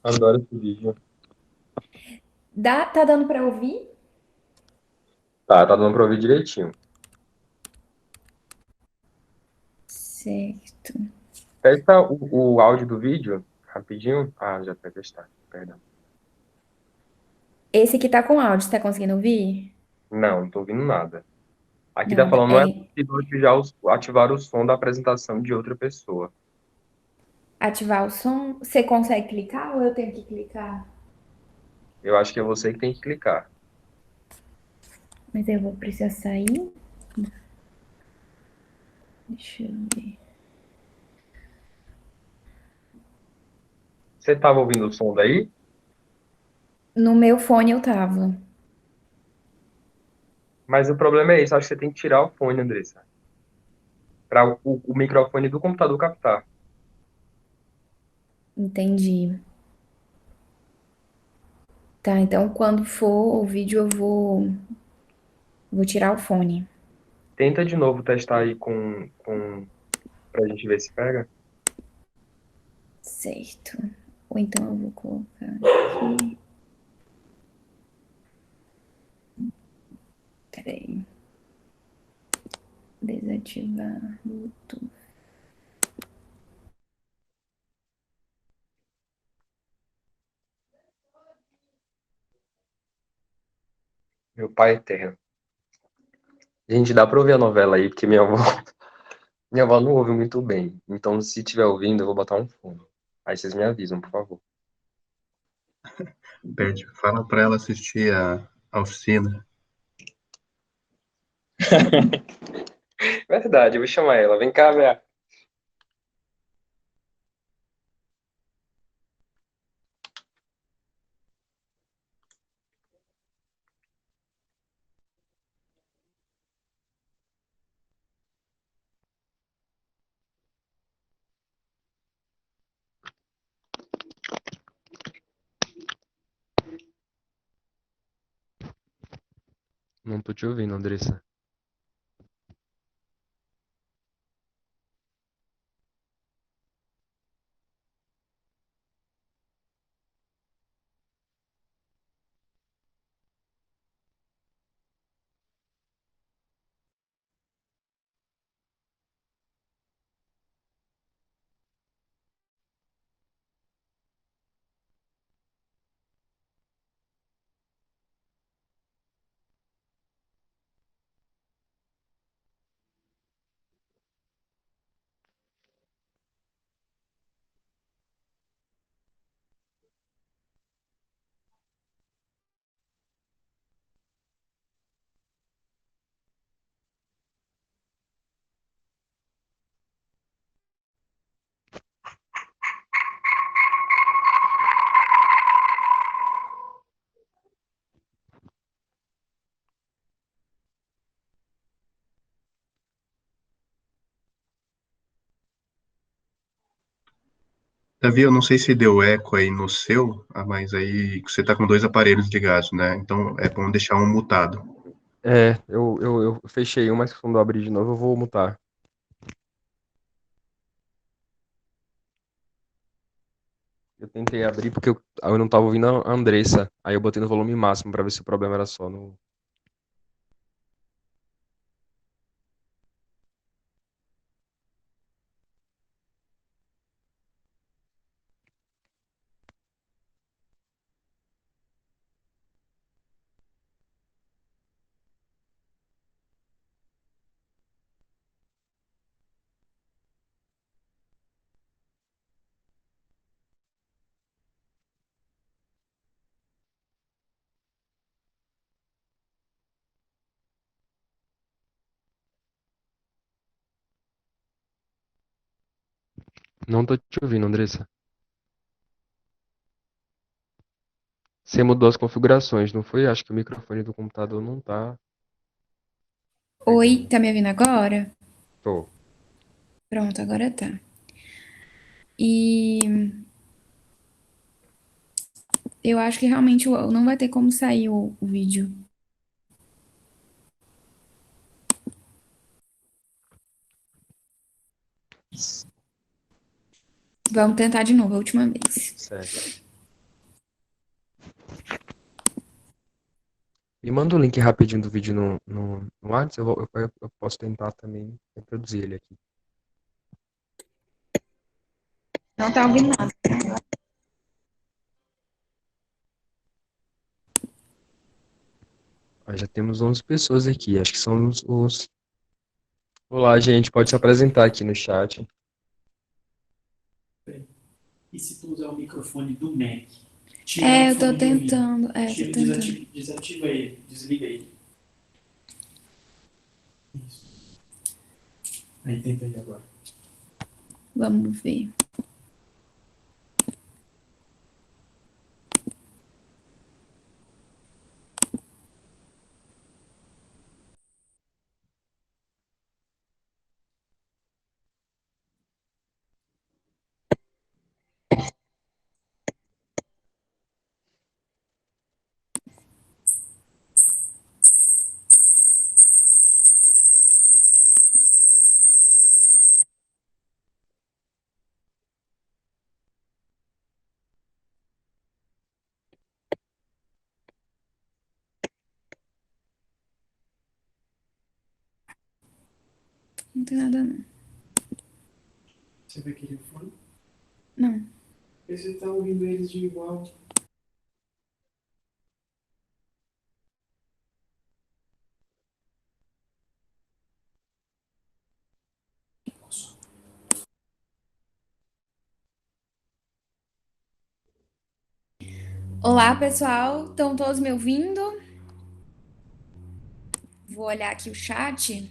Adoro esse vídeo. Tá dando pra ouvir? Tá dando pra ouvir direitinho. Certo. Testa o áudio do vídeo, rapidinho. Ah, já vai testar, perdão. Esse aqui tá com áudio, você tá conseguindo ouvir? Não tô ouvindo nada. Aqui tá Nada. falando, não é possível ativar o som da apresentação de outra pessoa. Ativar o som. Você consegue clicar ou eu tenho que clicar? Eu acho que é você que tem que clicar. Mas eu vou precisar sair. Deixa eu ver. Você tava ouvindo o som daí? No meu fone eu tava. Mas o problema é esse, acho que você tem que tirar o fone, Andressa, para o microfone do computador captar. Entendi. Tá, então quando for o vídeo eu vou tirar o fone. Tenta de novo testar aí pra gente ver se pega. Certo. Ou então eu vou colocar aqui. Peraí. Desativar Bluetooth. Meu pai eterno. Gente, dá pra ouvir a novela aí, porque minha avó não ouve muito bem. Então, se estiver ouvindo, eu vou botar um fone. Aí vocês me avisam, por favor. Pede, fala pra ela assistir a oficina. Verdade, eu vou chamar ela. Vem cá, Bea. Não tô te ouvindo, Andressa. Davi, eu não sei se deu eco aí no seu, mas aí você tá com dois aparelhos ligados, né? Então é bom deixar um mutado. É, eu fechei um, mas quando eu abrir de novo eu vou mutar. Eu tentei abrir porque eu não tava ouvindo a Andressa. Aí eu botei no volume máximo pra ver se o problema era só no. Não tô te ouvindo, Andressa. Você mudou as configurações, não foi? Acho que o microfone do computador não tá Oi, pegando. tá me ouvindo agora? Tô. Pronto, agora tá. E eu acho que realmente não vai ter como sair o vídeo. Vamos tentar de novo, a última vez. Certo. Me manda o link rapidinho do vídeo no WhatsApp, eu posso tentar também reproduzir ele aqui. Não tá ouvindo nada. Ó, já temos 11 pessoas aqui, acho que são os... Olá, gente, pode se apresentar aqui no chat. E se tu usar o microfone do Mac, tirar É, o eu tô fone de ouvido, tentando. É, eu tô tentando. desativa ele, desliga ele. Isso. Aí tenta aí agora. Vamos ver. Não tem nada, não. Você vai querer o fone? Não. Porque você tá ouvindo eles de igual. Olá, pessoal. Estão todos me ouvindo? Vou olhar aqui o chat.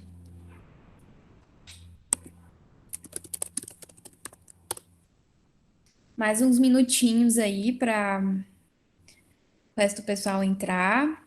Mais uns minutinhos aí para o resto do pessoal entrar.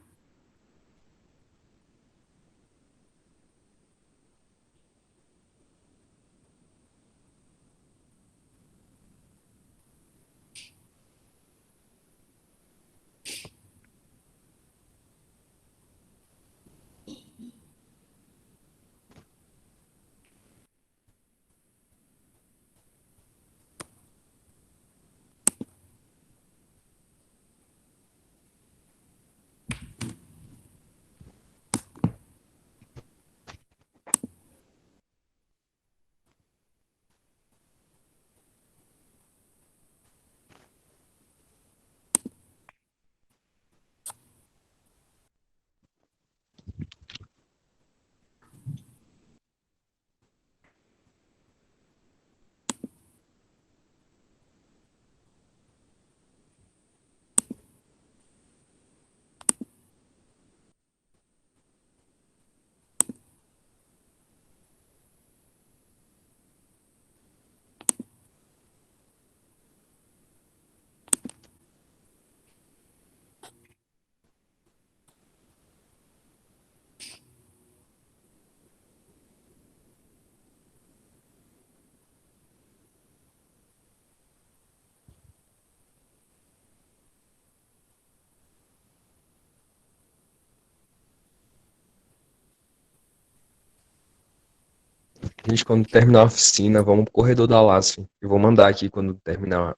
Gente, quando terminar a oficina, vamos pro corredor da LASF. Eu vou mandar aqui quando terminar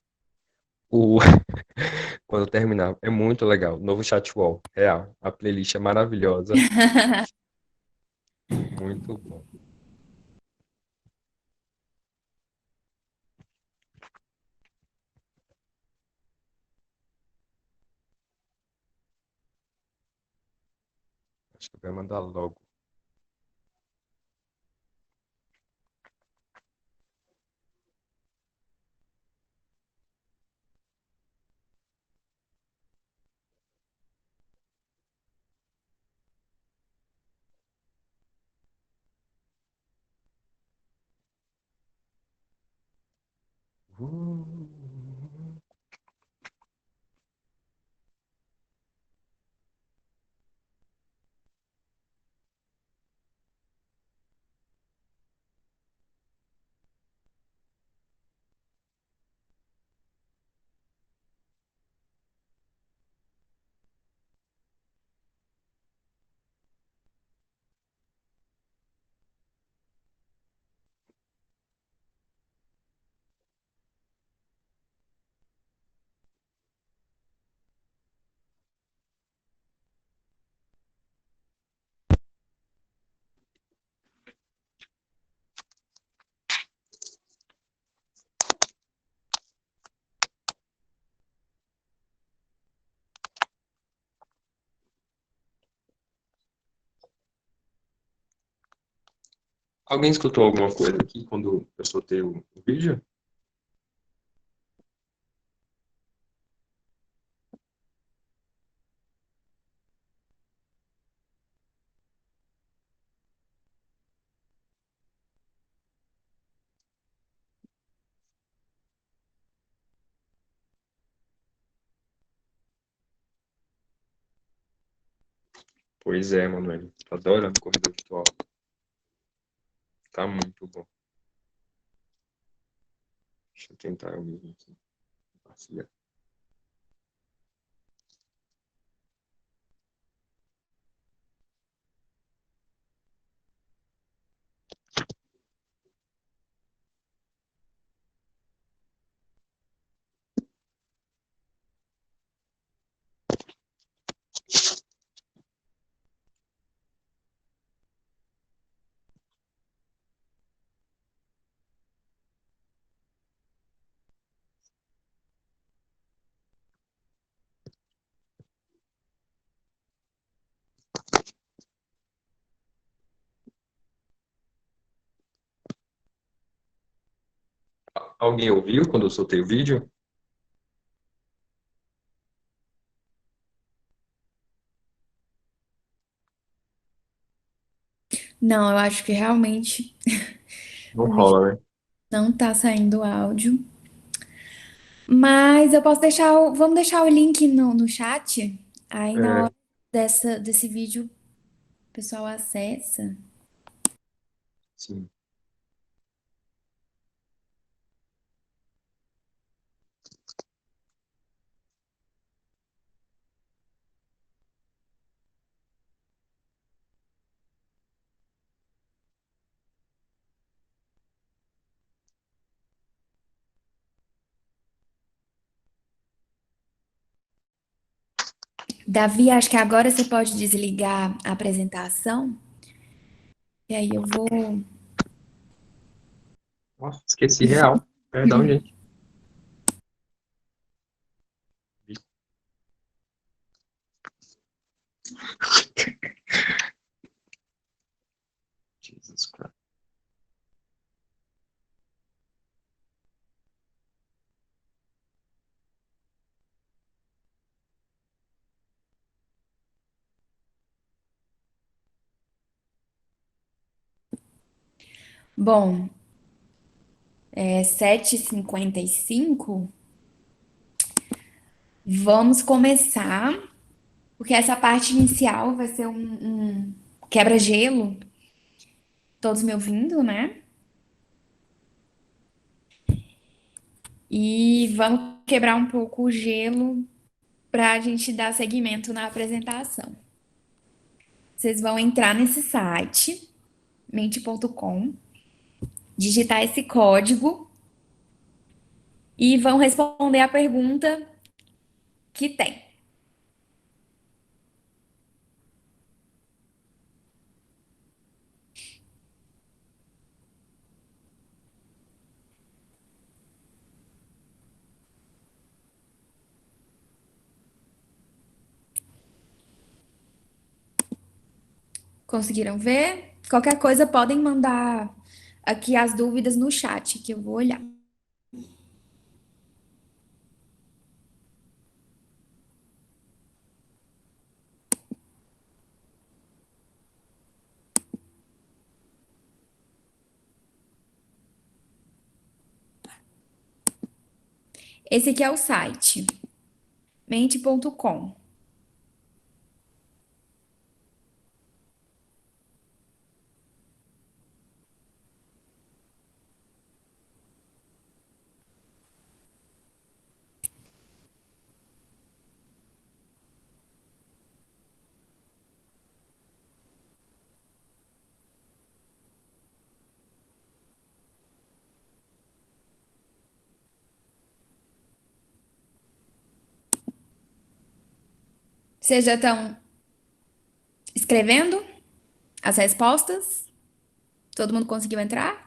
o... quando terminar. É muito legal. Novo chatwall, real. A playlist é maravilhosa. Muito bom. Acho que vai mandar logo. Uh. Alguém escutou alguma coisa aqui quando eu soltei o vídeo? Pois é, Manoel. Tô adorando corrida virtual. Tá muito bom. Deixa eu tentar eu mesmo aqui. Compartilhar. Alguém ouviu quando eu soltei o vídeo? Não, eu acho que realmente Não o vídeo rola, né? não tá saindo áudio. Mas eu posso deixar vamos deixar o link no chat. Aí na hora É, desse vídeo, o pessoal acessa. sim. Davi, acho que agora você pode desligar a apresentação. E aí eu vou. Nossa, esqueci real. Perdão, gente. Jesus Christ. Bom, é 7h55. Vamos começar, porque essa parte inicial vai ser um quebra-gelo. Todos me ouvindo, né? E vamos quebrar um pouco o gelo para a gente dar seguimento na apresentação. Vocês vão entrar nesse site, mente.com, digitar esse código e vão responder a pergunta que tem. Conseguiram ver? Qualquer coisa podem mandar aqui as dúvidas no chat que eu vou olhar. Esse aqui é o site, mente.com. Vocês já estão escrevendo as respostas? Todo mundo conseguiu entrar?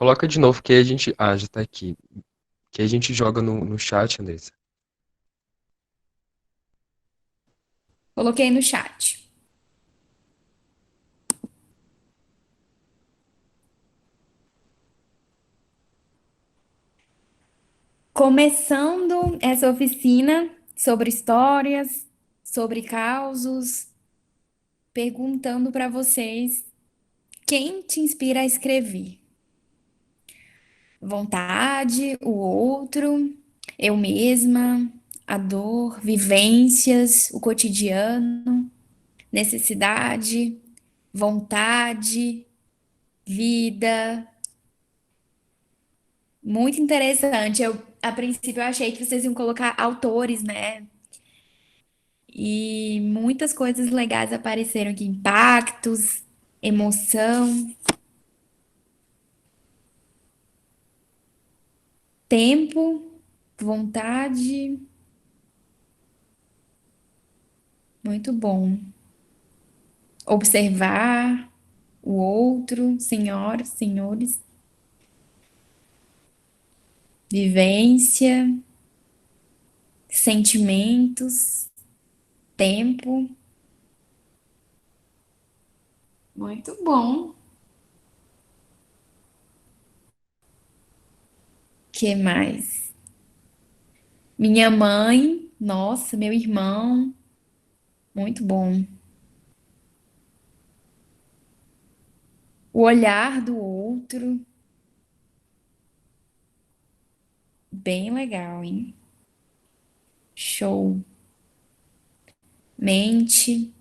Coloca de novo que aí a gente. Ah, já tá aqui. Que aí a gente joga no chat, Andressa. Coloquei no chat. Começando essa oficina sobre histórias, sobre causos, perguntando para vocês quem te inspira a escrever? Vontade, o outro, eu mesma, a dor, vivências, o cotidiano, necessidade, vontade, vida. Muito interessante. A princípio, eu achei que vocês iam colocar autores, né? E muitas coisas legais apareceram aqui, impactos, emoção, tempo, vontade. Muito bom. Observar o outro, senhoras, senhores, vivência, sentimentos, tempo. Muito bom. Que mais? Minha mãe, nossa, meu irmão, muito bom. O olhar do outro, bem legal, hein? Show. Mente.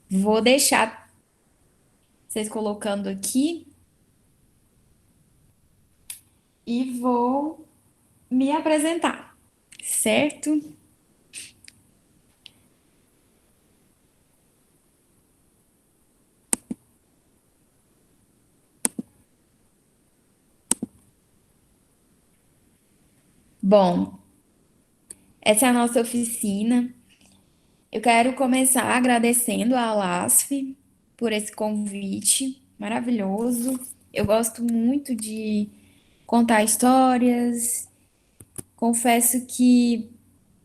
Vou deixar vocês colocando aqui e vou me apresentar, certo? Bom, essa é a nossa oficina. Eu quero começar agradecendo a Alasf por esse convite maravilhoso. Eu gosto muito de contar histórias. Confesso que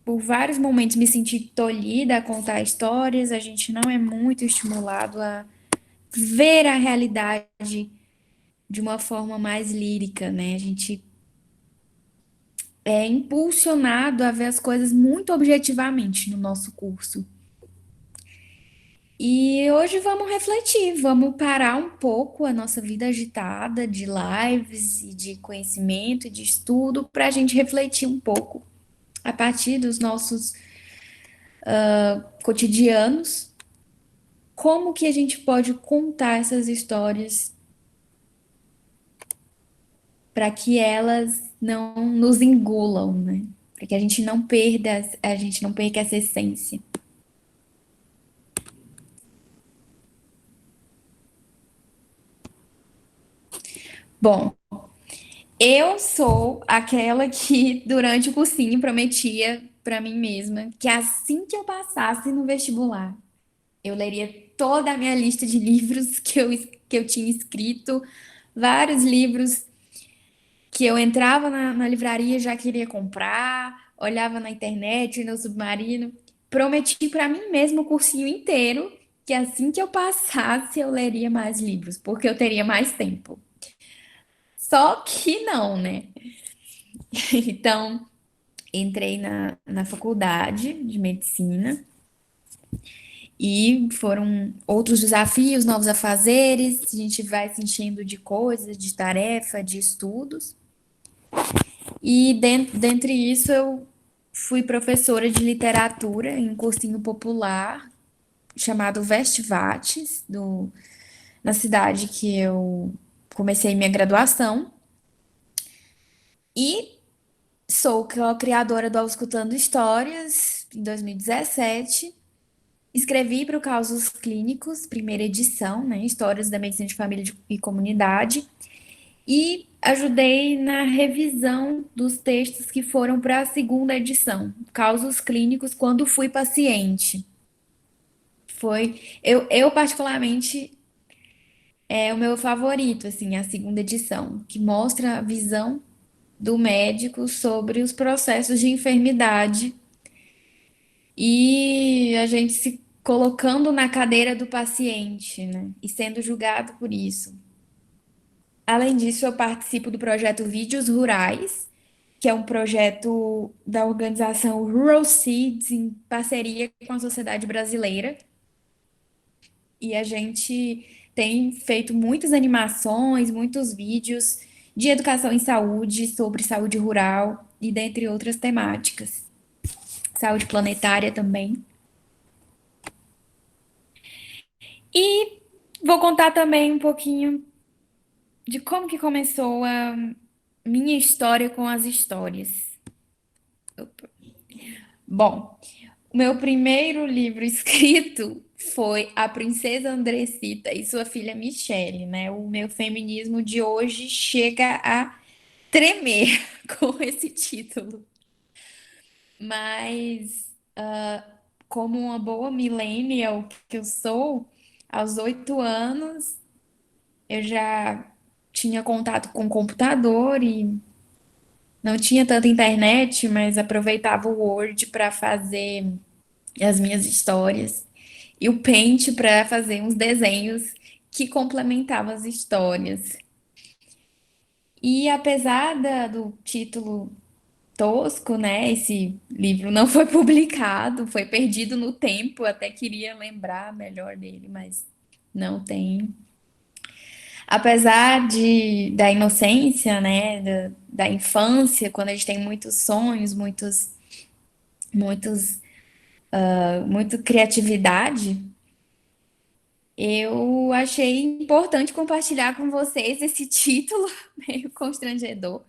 por vários momentos me senti tolhida a contar histórias. A gente não é muito estimulado a ver a realidade de uma forma mais lírica, né? A gente é impulsionado a ver as coisas muito objetivamente no nosso curso. E hoje vamos refletir, vamos parar um pouco a nossa vida agitada de lives e de conhecimento e de estudo para a gente refletir um pouco a partir dos nossos cotidianos, como que a gente pode contar essas histórias para que elas não nos engulam, né? Para que a gente não perca essa essência. Bom, eu sou aquela que durante o cursinho prometia para mim mesma que assim que eu passasse no vestibular, eu leria toda a minha lista de livros que eu tinha escrito, vários livros que eu entrava na livraria e já queria comprar, olhava na internet, no Submarino. Prometi para mim mesma o cursinho inteiro que assim que eu passasse eu leria mais livros, porque eu teria mais tempo. Só que não, né? Então, entrei na faculdade de medicina e foram outros desafios, novos afazeres. A gente vai se enchendo de coisas, de tarefa, de estudos. E dentre isso, eu fui professora de literatura em um cursinho popular chamado Vestvates, na cidade que eu comecei minha graduação. E sou criadora do Escutando Histórias em 2017. Escrevi para o Causos Clínicos, primeira edição, né? Histórias da Medicina de Família e Comunidade. E ajudei na revisão dos textos que foram para a segunda edição, Causos Clínicos, quando fui paciente. Eu particularmente, é o meu favorito, assim, a segunda edição, que mostra a visão do médico sobre os processos de enfermidade e a gente se colocando na cadeira do paciente, né? E sendo julgado por isso. Além disso, eu participo do projeto Vídeos Rurais, que é um projeto da organização Rural Seeds em parceria com a Sociedade Brasileira. E a gente tem feito muitas animações, muitos vídeos de educação em saúde, sobre saúde rural e dentre outras temáticas. Saúde planetária também. E vou contar também um pouquinho de como que começou a minha história com as histórias. Bom, o meu primeiro livro escrito foi A Princesa Andressita e Sua Filha Michele, né? O meu feminismo de hoje chega a tremer com esse título. Mas, como uma boa millennial que eu sou, aos 8 anos eu já tinha contato com o computador e não tinha tanta internet, mas aproveitava o Word para fazer as minhas histórias e o Paint para fazer uns desenhos que complementavam as histórias. E apesar do título tosco, né? Esse livro não foi publicado, foi perdido no tempo. Até queria lembrar melhor dele, mas não tem. Apesar da inocência, né? Da infância, quando a gente tem muitos sonhos, muitos, muita criatividade, eu achei importante compartilhar com vocês esse título meio constrangedor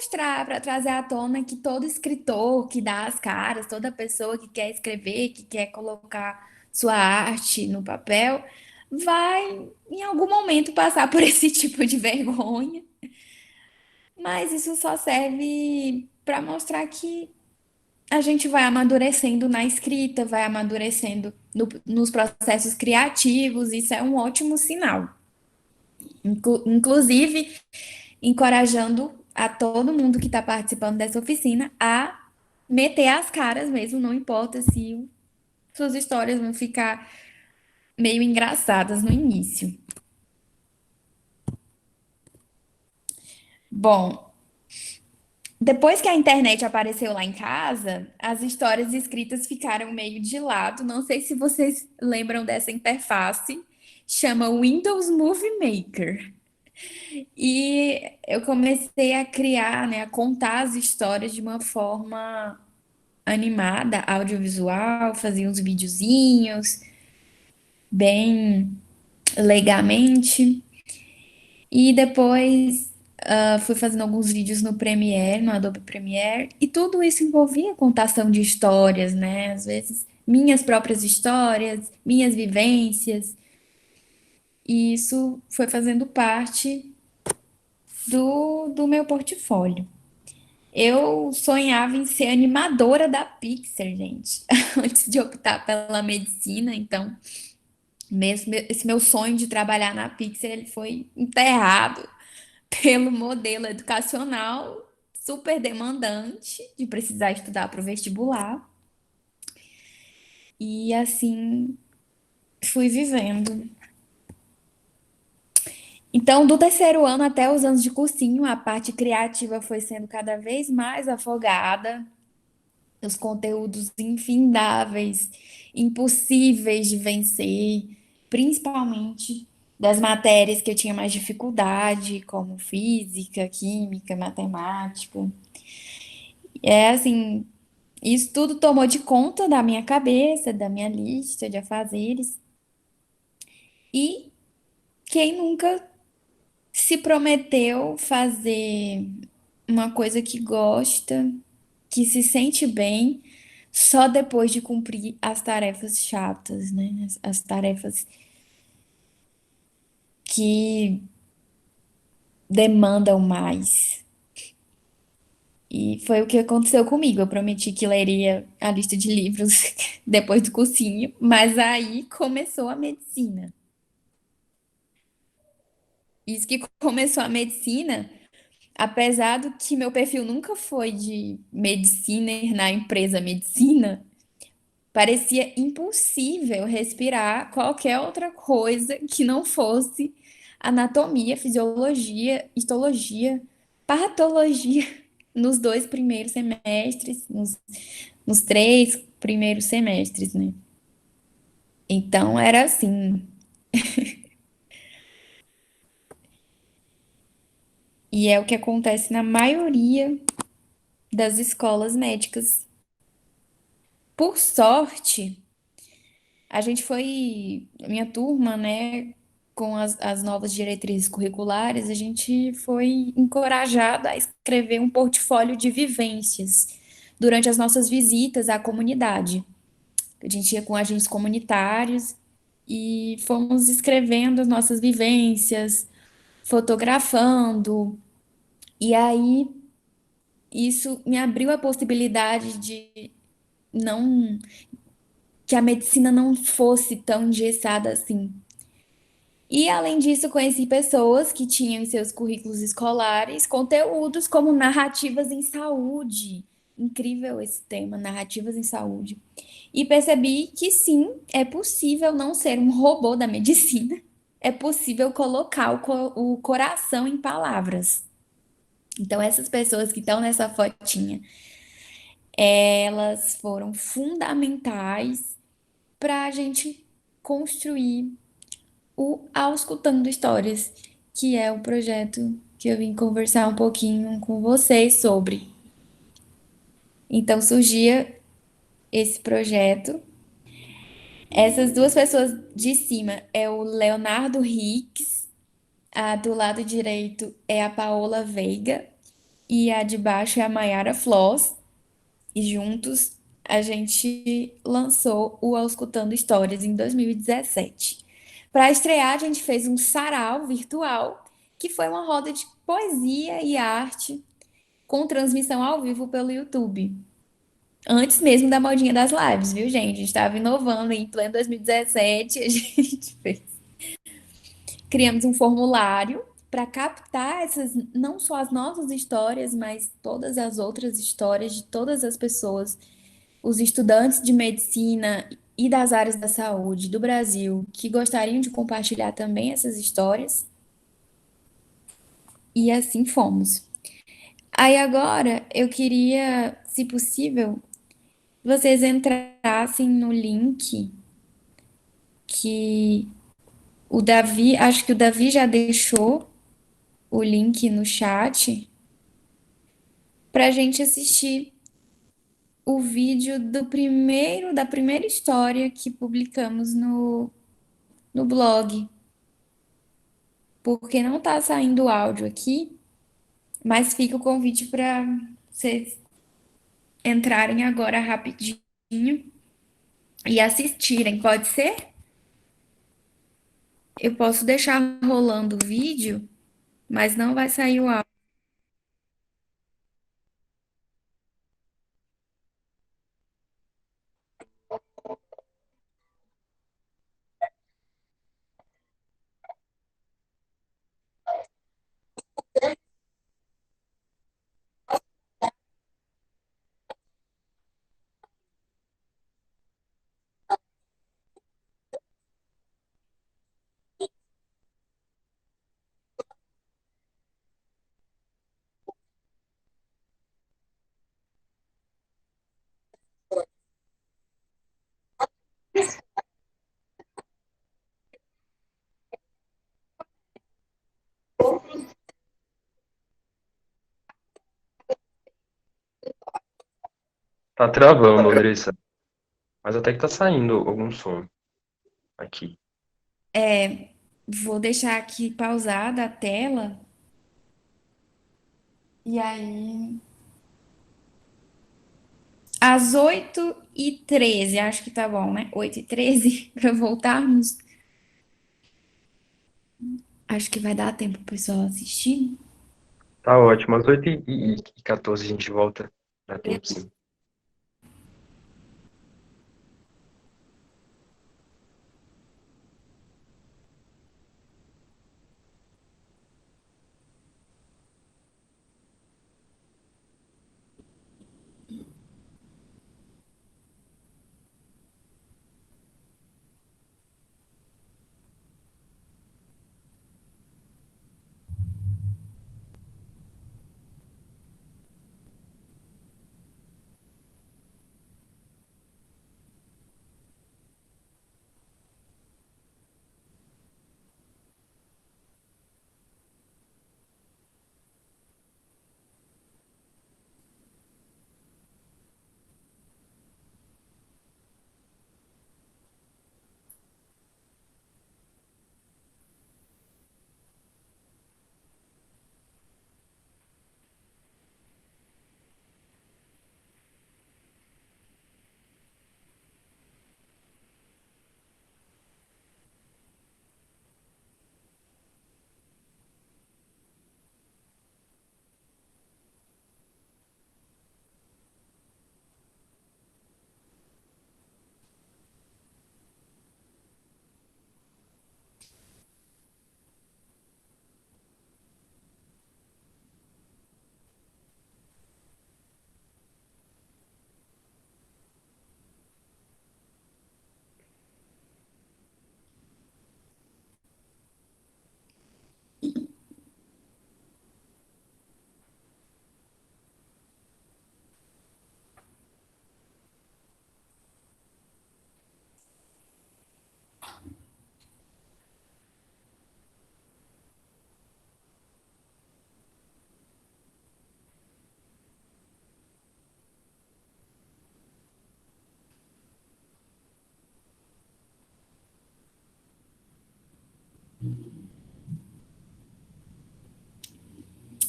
mostrar, para trazer à tona que todo escritor que dá as caras, toda pessoa que quer escrever, que quer colocar sua arte no papel, vai em algum momento passar por esse tipo de vergonha. Mas isso só serve para mostrar que a gente vai amadurecendo na escrita, vai amadurecendo nos processos criativos, isso é um ótimo sinal. Inclusive, encorajando a todo mundo que está participando dessa oficina a meter as caras mesmo, não importa se suas histórias vão ficar meio engraçadas no início. Bom, depois que a internet apareceu lá em casa, as histórias escritas ficaram meio de lado. Não sei se vocês lembram dessa interface, chama Windows Movie Maker. E eu comecei a criar, né, a contar as histórias de uma forma animada, audiovisual, fazia uns videozinhos, bem legalmente. E depois fui fazendo alguns vídeos no Premiere, no Adobe Premiere, e tudo isso envolvia contação de histórias, né? Às vezes minhas próprias histórias, minhas vivências, e isso foi fazendo parte do meu portfólio. Eu sonhava em ser animadora da Pixar, gente, antes de optar pela medicina, então mesmo esse meu sonho de trabalhar na Pixar, ele foi enterrado pelo modelo educacional super demandante de precisar estudar para o vestibular. E assim fui vivendo. Então, do terceiro ano até os anos de cursinho, a parte criativa foi sendo cada vez mais afogada, os conteúdos infindáveis, impossíveis de vencer, principalmente das matérias que eu tinha mais dificuldade, como física, química, matemática. É assim, isso tudo tomou de conta da minha cabeça, da minha lista de afazeres. E quem nunca se prometeu fazer uma coisa que gosta, que se sente bem, só depois de cumprir as tarefas chatas, né? As tarefas que demandam mais. E foi o que aconteceu comigo. Eu prometi que leria a lista de livros depois do cursinho, mas aí começou a medicina. Isso que começou a medicina, apesar do que meu perfil nunca foi de medicina ir na empresa medicina, parecia impossível respirar qualquer outra coisa que não fosse anatomia, fisiologia, histologia, patologia nos dois primeiros semestres, nos três primeiros semestres, né? Então era assim. E é o que acontece na maioria das escolas médicas. Por sorte, a gente foi, minha turma, né, com as novas diretrizes curriculares, a gente foi encorajada a escrever um portfólio de vivências durante as nossas visitas à comunidade. A gente ia com agentes comunitários e fomos escrevendo as nossas vivências, fotografando, e aí isso me abriu a possibilidade de não que a medicina não fosse tão engessada assim. E além disso, conheci pessoas que tinham em seus currículos escolares conteúdos como narrativas em saúde. Incrível esse tema, narrativas em saúde. E percebi que sim, é possível não ser um robô da medicina. É possível colocar o coração em palavras. Então, essas pessoas que estão nessa fotinha, elas foram fundamentais para a gente construir o Auscultando Histórias, que é o projeto que eu vim conversar um pouquinho com vocês sobre. Então surgia esse projeto. Essas duas pessoas de cima é o Leonardo Hicks, a do lado direito é a Paola Veiga e a de baixo é a Mayara Floss. E juntos a gente lançou o Auscultando Histórias em 2017. Para estrear, a gente fez um sarau virtual, que foi uma roda de poesia e arte com transmissão ao vivo pelo YouTube. Antes mesmo da modinha das lives, viu, gente? A gente estava inovando em pleno 2017, a gente fez. Criamos um formulário para captar essas, não só as nossas histórias, mas todas as outras histórias de todas as pessoas, os estudantes de medicina e das áreas da saúde do Brasil que gostariam de compartilhar também essas histórias. E assim fomos. Aí agora eu queria, se possível, vocês entrassem no link que o Davi, acho que o Davi já deixou o link no chat para a gente assistir o vídeo da primeira história que publicamos no blog. Porque não tá saindo o áudio aqui, mas fica o convite para vocês entrarem agora rapidinho e assistirem, pode ser? Eu posso deixar rolando o vídeo, mas não vai sair o áudio. Tá travando, Andressa. Mas até que tá saindo algum som aqui. Vou deixar aqui pausada a tela e aí às 8h13, acho que tá bom, né? 8h13 para voltarmos. Acho que vai dar tempo pro pessoal assistir. Tá ótimo. Às 8h14 a gente volta. Dá tempo, sim.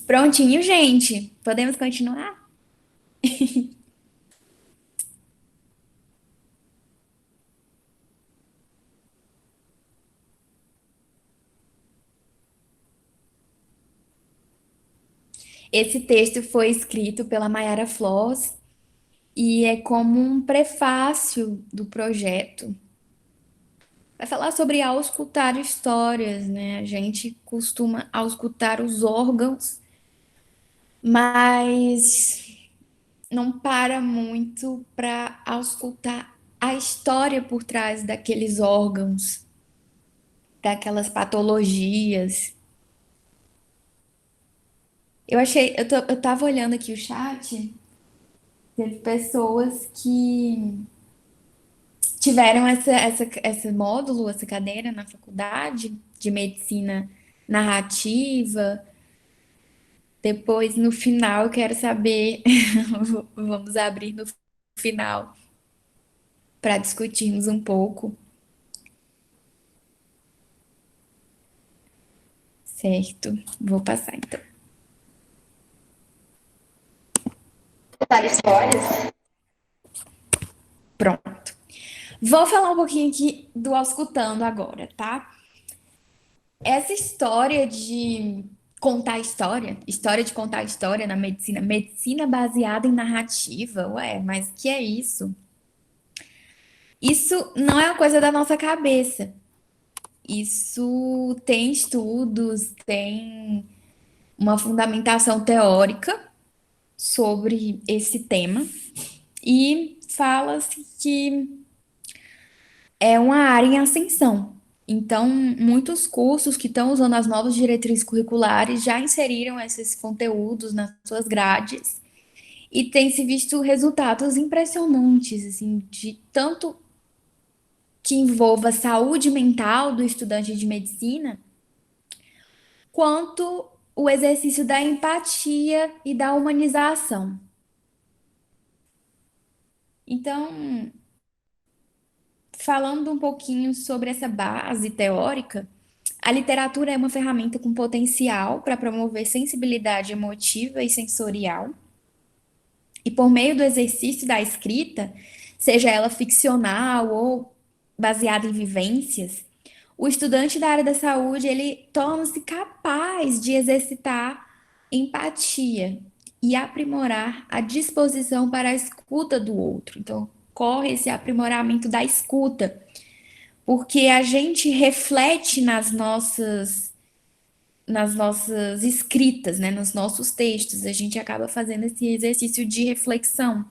Prontinho, gente. Podemos continuar? Esse texto foi escrito pela Mayara Floss e é como um prefácio do projeto. Vai falar sobre auscultar histórias, né? A gente costuma auscultar os órgãos, mas não para muito para auscultar a história por trás daqueles órgãos, daquelas patologias. Eu tava olhando aqui o chat, teve pessoas que tiveram esse módulo, essa cadeira na faculdade de medicina narrativa. Depois, no final, eu quero saber, vamos abrir no final para discutirmos um pouco, certo? Vou passar então. Contar histórias? Pronto. Vou falar um pouquinho aqui do Auscultando agora, tá? Essa história de contar história, história de contar história na medicina, medicina baseada em narrativa, ué, mas que é isso? Isso não é uma coisa da nossa cabeça. Isso tem estudos, tem uma fundamentação teórica sobre esse tema e fala-se que é uma área em ascensão. Então, muitos cursos que estão usando as novas diretrizes curriculares já inseriram esses conteúdos nas suas grades e tem se visto resultados impressionantes, assim, de tanto que envolva a saúde mental do estudante de medicina, quanto o exercício da empatia e da humanização. Então, falando um pouquinho sobre essa base teórica, a literatura é uma ferramenta com potencial para promover sensibilidade emotiva e sensorial, e por meio do exercício da escrita, seja ela ficcional ou baseada em vivências, o estudante da área da saúde ele torna-se capaz de exercitar empatia e aprimorar a disposição para a escuta do outro. Então, ocorre esse aprimoramento da escuta, porque a gente reflete nas nossas escritas, né, nos nossos textos, a gente acaba fazendo esse exercício de reflexão.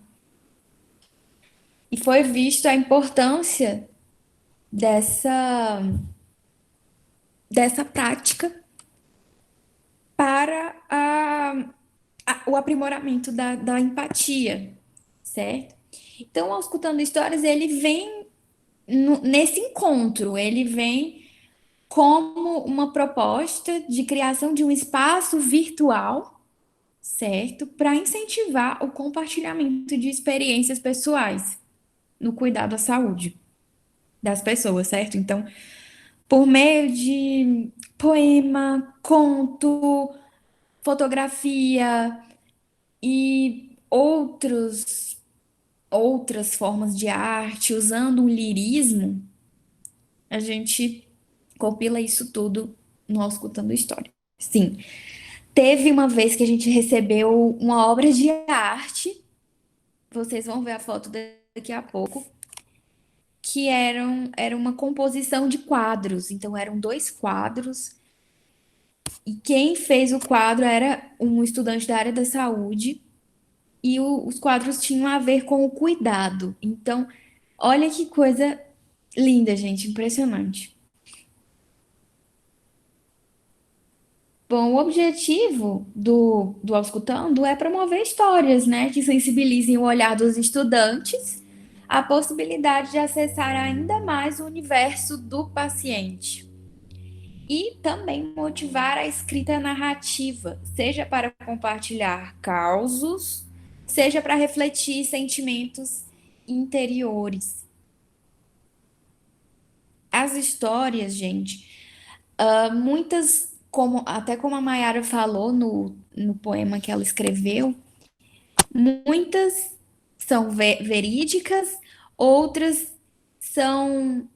E foi visto a importância dessa prática para o aprimoramento da empatia, certo? Então, ao escutando histórias, ele vem nesse encontro, ele vem como uma proposta de criação de um espaço virtual, certo? Para incentivar o compartilhamento de experiências pessoais no cuidado à saúde das pessoas, certo? Então, por meio de poema, conto, fotografia e outras formas de arte, usando um lirismo, a gente compila isso tudo no Escutando História. Sim, teve uma vez que a gente recebeu uma obra de arte, vocês vão ver a foto daqui a pouco, que era uma composição de quadros. Então, eram 2 quadros. E quem fez o quadro era um estudante da área da saúde. E os quadros tinham a ver com o cuidado. Então, olha que coisa linda, gente. Impressionante. Bom, o objetivo do Auscultando é promover histórias, né, que sensibilizem o olhar dos estudantes à possibilidade de acessar ainda mais o universo do paciente. E também motivar a escrita narrativa, seja para compartilhar causos, seja para refletir sentimentos interiores. As histórias, gente, muitas, até como a Mayara falou no poema que ela escreveu, muitas são verídicas, outras são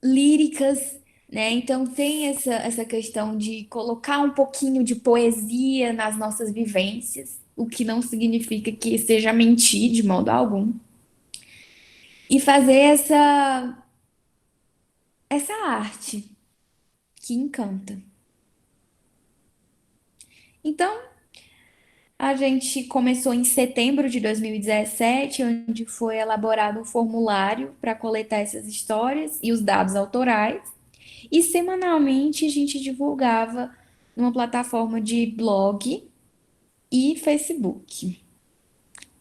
líricas, né? Então tem essa questão de colocar um pouquinho de poesia nas nossas vivências, o que não significa que seja mentir de modo algum. E fazer essa arte que encanta. Então, a gente começou em setembro de 2017, onde foi elaborado um formulário para coletar essas histórias e os dados autorais. E semanalmente a gente divulgava numa plataforma de blog e Facebook.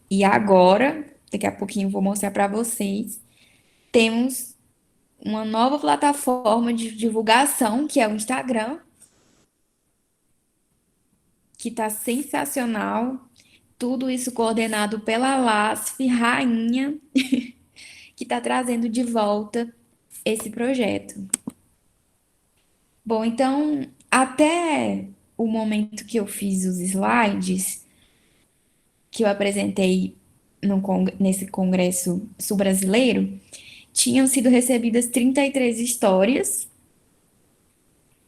E agora, daqui a pouquinho eu vou mostrar para vocês, temos uma nova plataforma de divulgação, que é o Instagram, que está sensacional. Tudo isso coordenado pela LASF, rainha, que está trazendo de volta esse projeto. Bom, então, até o momento que eu fiz os slides, que eu apresentei nesse congresso sul-brasileiro, tinham sido recebidas 33 histórias.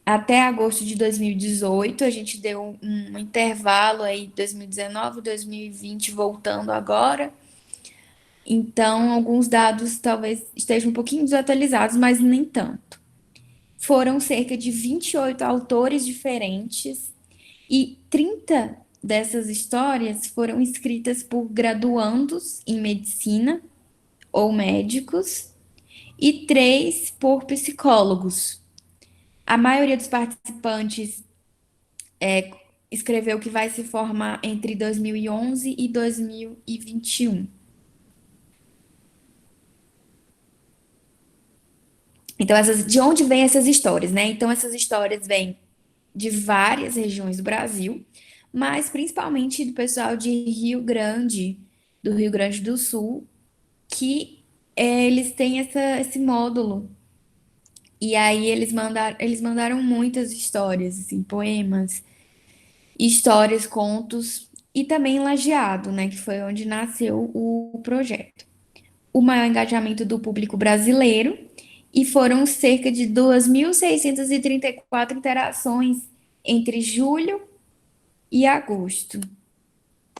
Até agosto de 2018, a gente deu um intervalo aí, 2019, 2020, voltando agora. Então, alguns dados talvez estejam um pouquinho desatualizados, mas nem tanto. Foram cerca de 28 autores diferentes e 30 dessas histórias foram escritas por graduandos em medicina ou médicos e 3 por psicólogos. A maioria dos participantes escreveu que vai se formar entre 2011 e 2021. Então, de onde vêm essas histórias, né? Então, essas histórias vêm de várias regiões do Brasil, mas principalmente do pessoal de do Rio Grande do Sul, que eles têm esse módulo. E aí eles mandaram muitas histórias, assim, poemas, histórias, contos, e também Lajeado, né? Que foi onde nasceu o projeto. O maior engajamento do público brasileiro, e foram cerca de 2.634 interações entre julho e agosto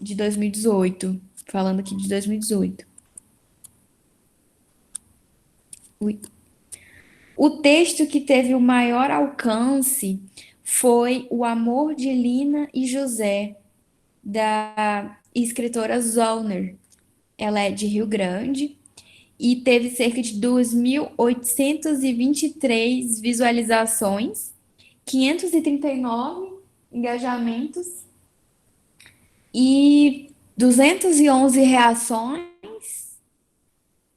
de 2018. Falando aqui de 2018. Ui. O texto que teve o maior alcance foi O Amor de Lina e José, da escritora Zollner. Ela é de Rio Grande e teve cerca de 2.823 visualizações, 539 engajamentos e 211 reações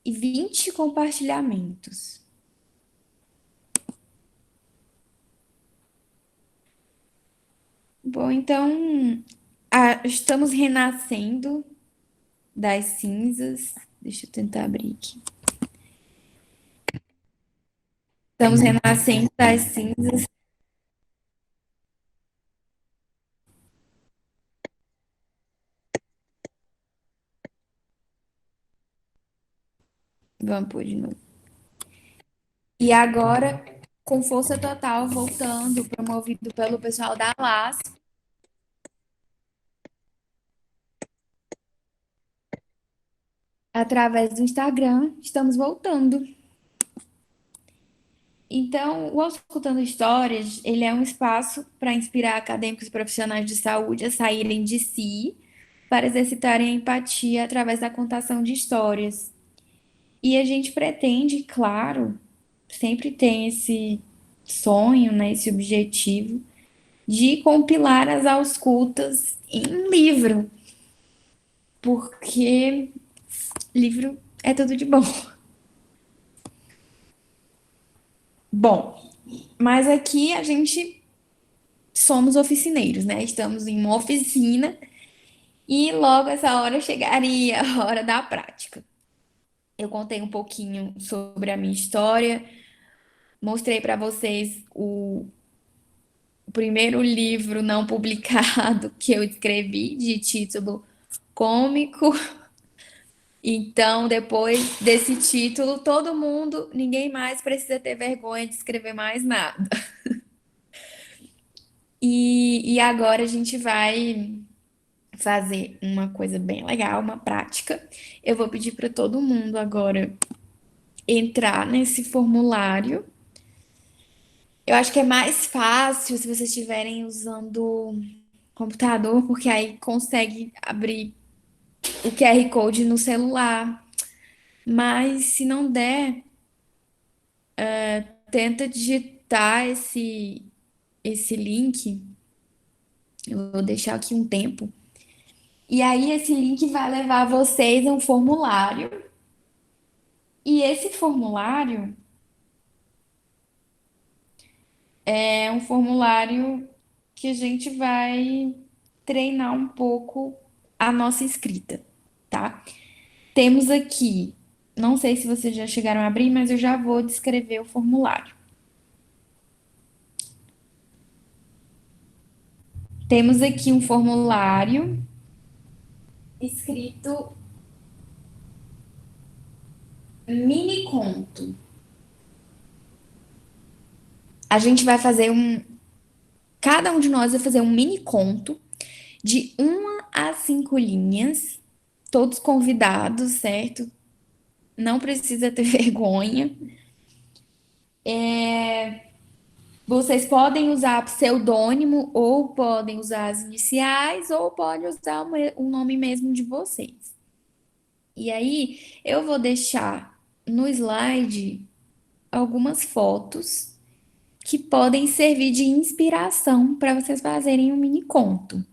e 20 compartilhamentos. Bom, então estamos renascendo das cinzas. Deixa eu tentar abrir aqui. Estamos renascendo das cinzas. Vamos pôr de novo. E agora, com força total, voltando, promovido pelo pessoal da LAS. Através do Instagram, estamos voltando. Então, o Auscultando Histórias, ele é um espaço para inspirar acadêmicos e profissionais de saúde a saírem de si, para exercitarem a empatia através da contação de histórias. E a gente pretende, claro, sempre tem esse sonho, né, esse objetivo de compilar as auscultas em livro, porque livro é tudo de bom. Bom, mas aqui a gente somos oficineiros, né? Estamos em uma oficina e logo essa hora chegaria a hora da prática. Eu contei um pouquinho sobre a minha história, mostrei para vocês o primeiro livro não publicado que eu escrevi, de título cômico. Então, depois desse título, todo mundo, ninguém mais precisa ter vergonha de escrever mais nada. E agora a gente vai fazer uma coisa bem legal, uma prática. Eu vou pedir para todo mundo agora entrar nesse formulário. Eu acho que é mais fácil se vocês estiverem usando computador, porque aí consegue abrir o QR Code no celular. Mas se não der, tenta digitar esse link. Eu vou deixar aqui um tempo. E aí esse link vai levar vocês a um formulário. E esse formulário é um formulário que a gente vai treinar um pouco a nossa escrita, tá? Temos aqui, não sei se vocês já chegaram a abrir, mas eu já vou descrever o formulário. Temos aqui um formulário escrito mini conto. A gente vai fazer cada um de nós vai fazer um mini conto de 1 a 5 linhas, todos convidados, certo? Não precisa ter vergonha. Vocês podem usar pseudônimo, ou podem usar as iniciais, ou podem usar o nome mesmo de vocês. E aí, eu vou deixar no slide algumas fotos que podem servir de inspiração para vocês fazerem um mini conto.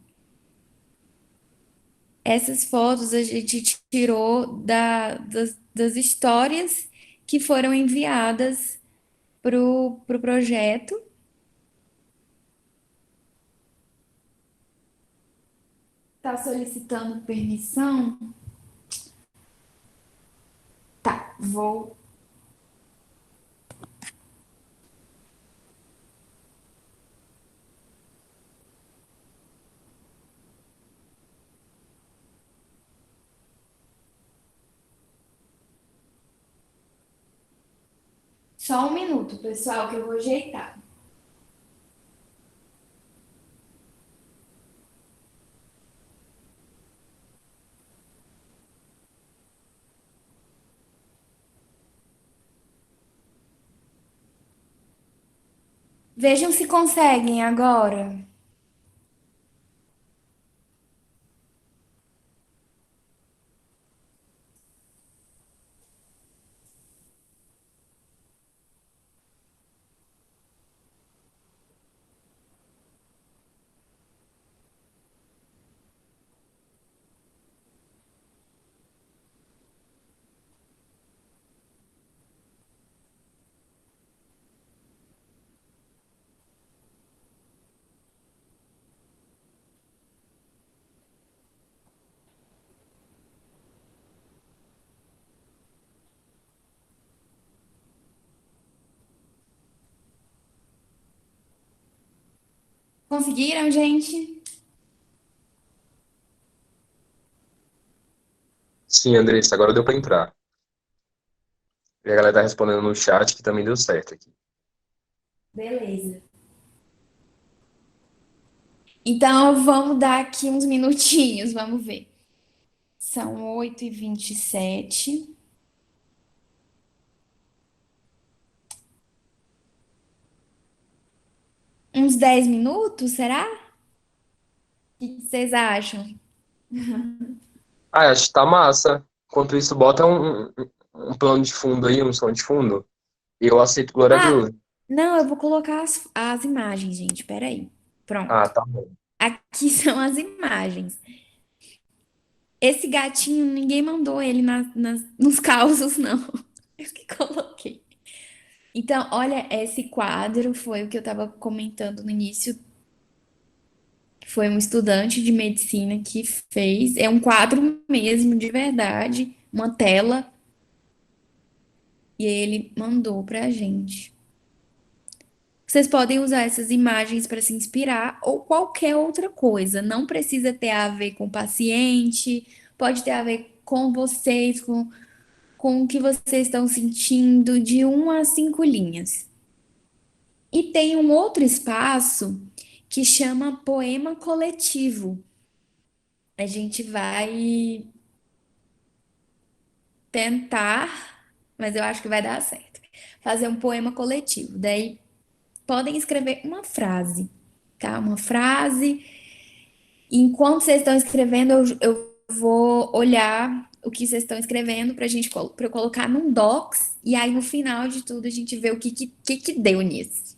Essas fotos a gente tirou das histórias que foram enviadas para o projeto. Tá solicitando permissão? Tá, vou. Só um minuto, pessoal, que eu vou ajeitar. Vejam se conseguem agora. Conseguiram, gente? Sim, Andressa, agora deu pra entrar. E a galera tá respondendo no chat que também deu certo aqui. Beleza. Então, vamos dar aqui uns minutinhos, vamos ver. São 8h27. Uns 10 minutos, será? O que vocês acham? Ah, acho que tá massa. Enquanto isso, bota um plano de fundo aí, um som de fundo. E eu aceito Glória Ah, Groove. não, eu vou colocar as imagens, gente. Peraí. Ah, Pronto. tá bom. Aqui são as imagens. Esse gatinho, ninguém mandou ele nos causos, não. Eu que coloquei. Então, olha, esse quadro foi o que eu estava comentando no início. Foi um estudante de medicina que fez. É um quadro mesmo, de verdade, uma tela, e ele mandou pra gente. Vocês podem usar essas imagens para se inspirar ou qualquer outra coisa. Não precisa ter a ver com o paciente, pode ter a ver com vocês, com o que vocês estão sentindo, de 1 a 5 linhas. E tem um outro espaço que chama poema coletivo. A gente vai tentar, mas eu acho que vai dar certo. Fazer um poema coletivo. Daí podem escrever uma frase, tá? Uma frase. E enquanto vocês estão escrevendo, eu vou olhar o que vocês estão escrevendo pra gente para eu colocar num docs. E aí no final de tudo a gente vê o que deu nisso.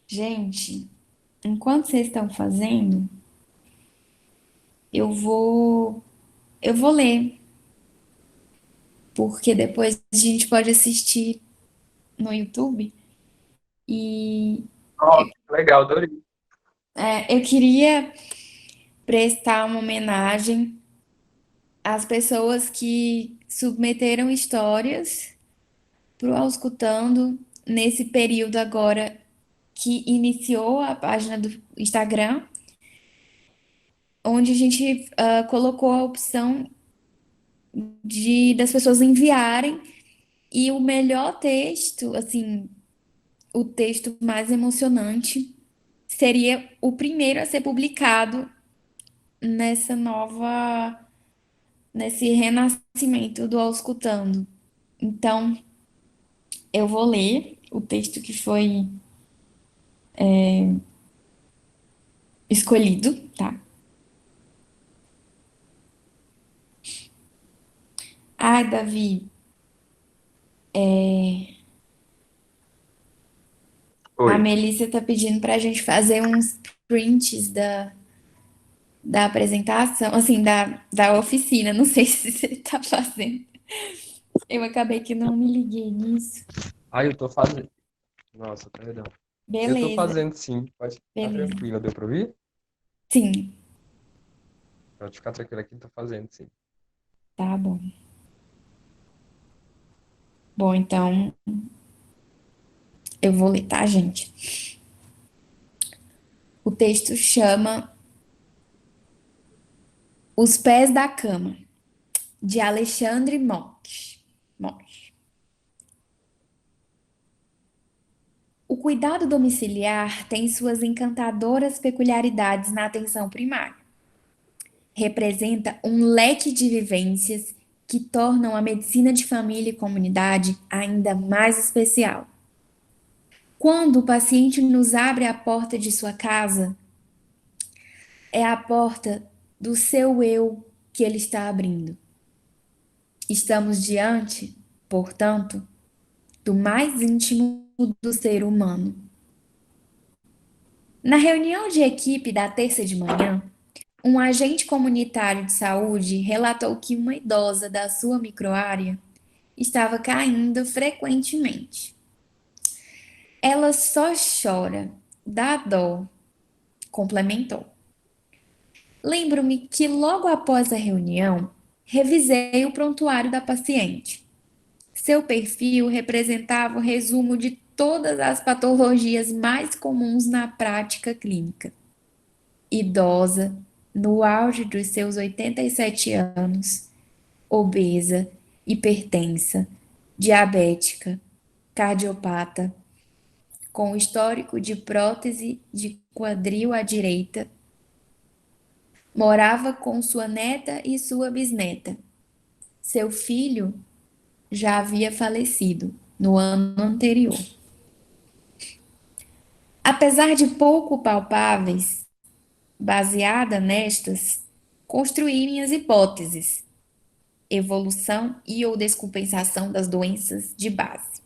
Gente, enquanto vocês estão fazendo, eu vou eu vou ler, porque depois a gente pode assistir no YouTube. E Ó, legal, adorei. eu queria prestar uma homenagem às pessoas que submeteram histórias para o Auscultando nesse período agora que iniciou a página do Instagram, onde a gente colocou a opção das pessoas enviarem. E o melhor texto, assim, o texto mais emocionante, seria o primeiro a ser publicado nessa nova, nesse renascimento do Auscultando. Então, eu vou ler o texto que foi escolhido, tá? Ai, Davi, a Oi. Melissa tá pedindo pra gente fazer uns prints da apresentação, assim, da oficina. Não sei se você tá fazendo. Eu acabei que não me liguei nisso. Ai, eu tô fazendo. Nossa, perdão. Eu tô Beleza, fazendo sim. Pode ficar beleza. tranquila, deu pra ouvir? Sim, Pode ficar tranquila aqui, tô fazendo sim. tá bom. Bom, então eu vou ler, tá, gente? O texto chama Os Pés da Cama, de Alexandre Montes. Montes. O cuidado domiciliar tem suas encantadoras peculiaridades na atenção primária. Representa um leque de vivências que tornam a medicina de família e comunidade ainda mais especial. Quando o paciente nos abre a porta de sua casa, é a porta do seu eu que ele está abrindo. Estamos diante, portanto, do mais íntimo do ser humano. Na reunião de equipe da terça de manhã, um agente comunitário de saúde relatou que uma idosa da sua microárea estava caindo frequentemente. Ela só chora, dá dó, complementou. Lembro-me que logo após a reunião, revisei o prontuário da paciente. Seu perfil representava o resumo de todas as patologias mais comuns na prática clínica. Idosa, no auge dos seus 87 anos, obesa, hipertensa, diabética, cardiopata, com histórico de prótese de quadril à direita, morava com sua neta e sua bisneta. Seu filho já havia falecido no ano anterior. Apesar de pouco palpáveis, baseada nestas, construí minhas hipóteses, evolução e ou descompensação das doenças de base.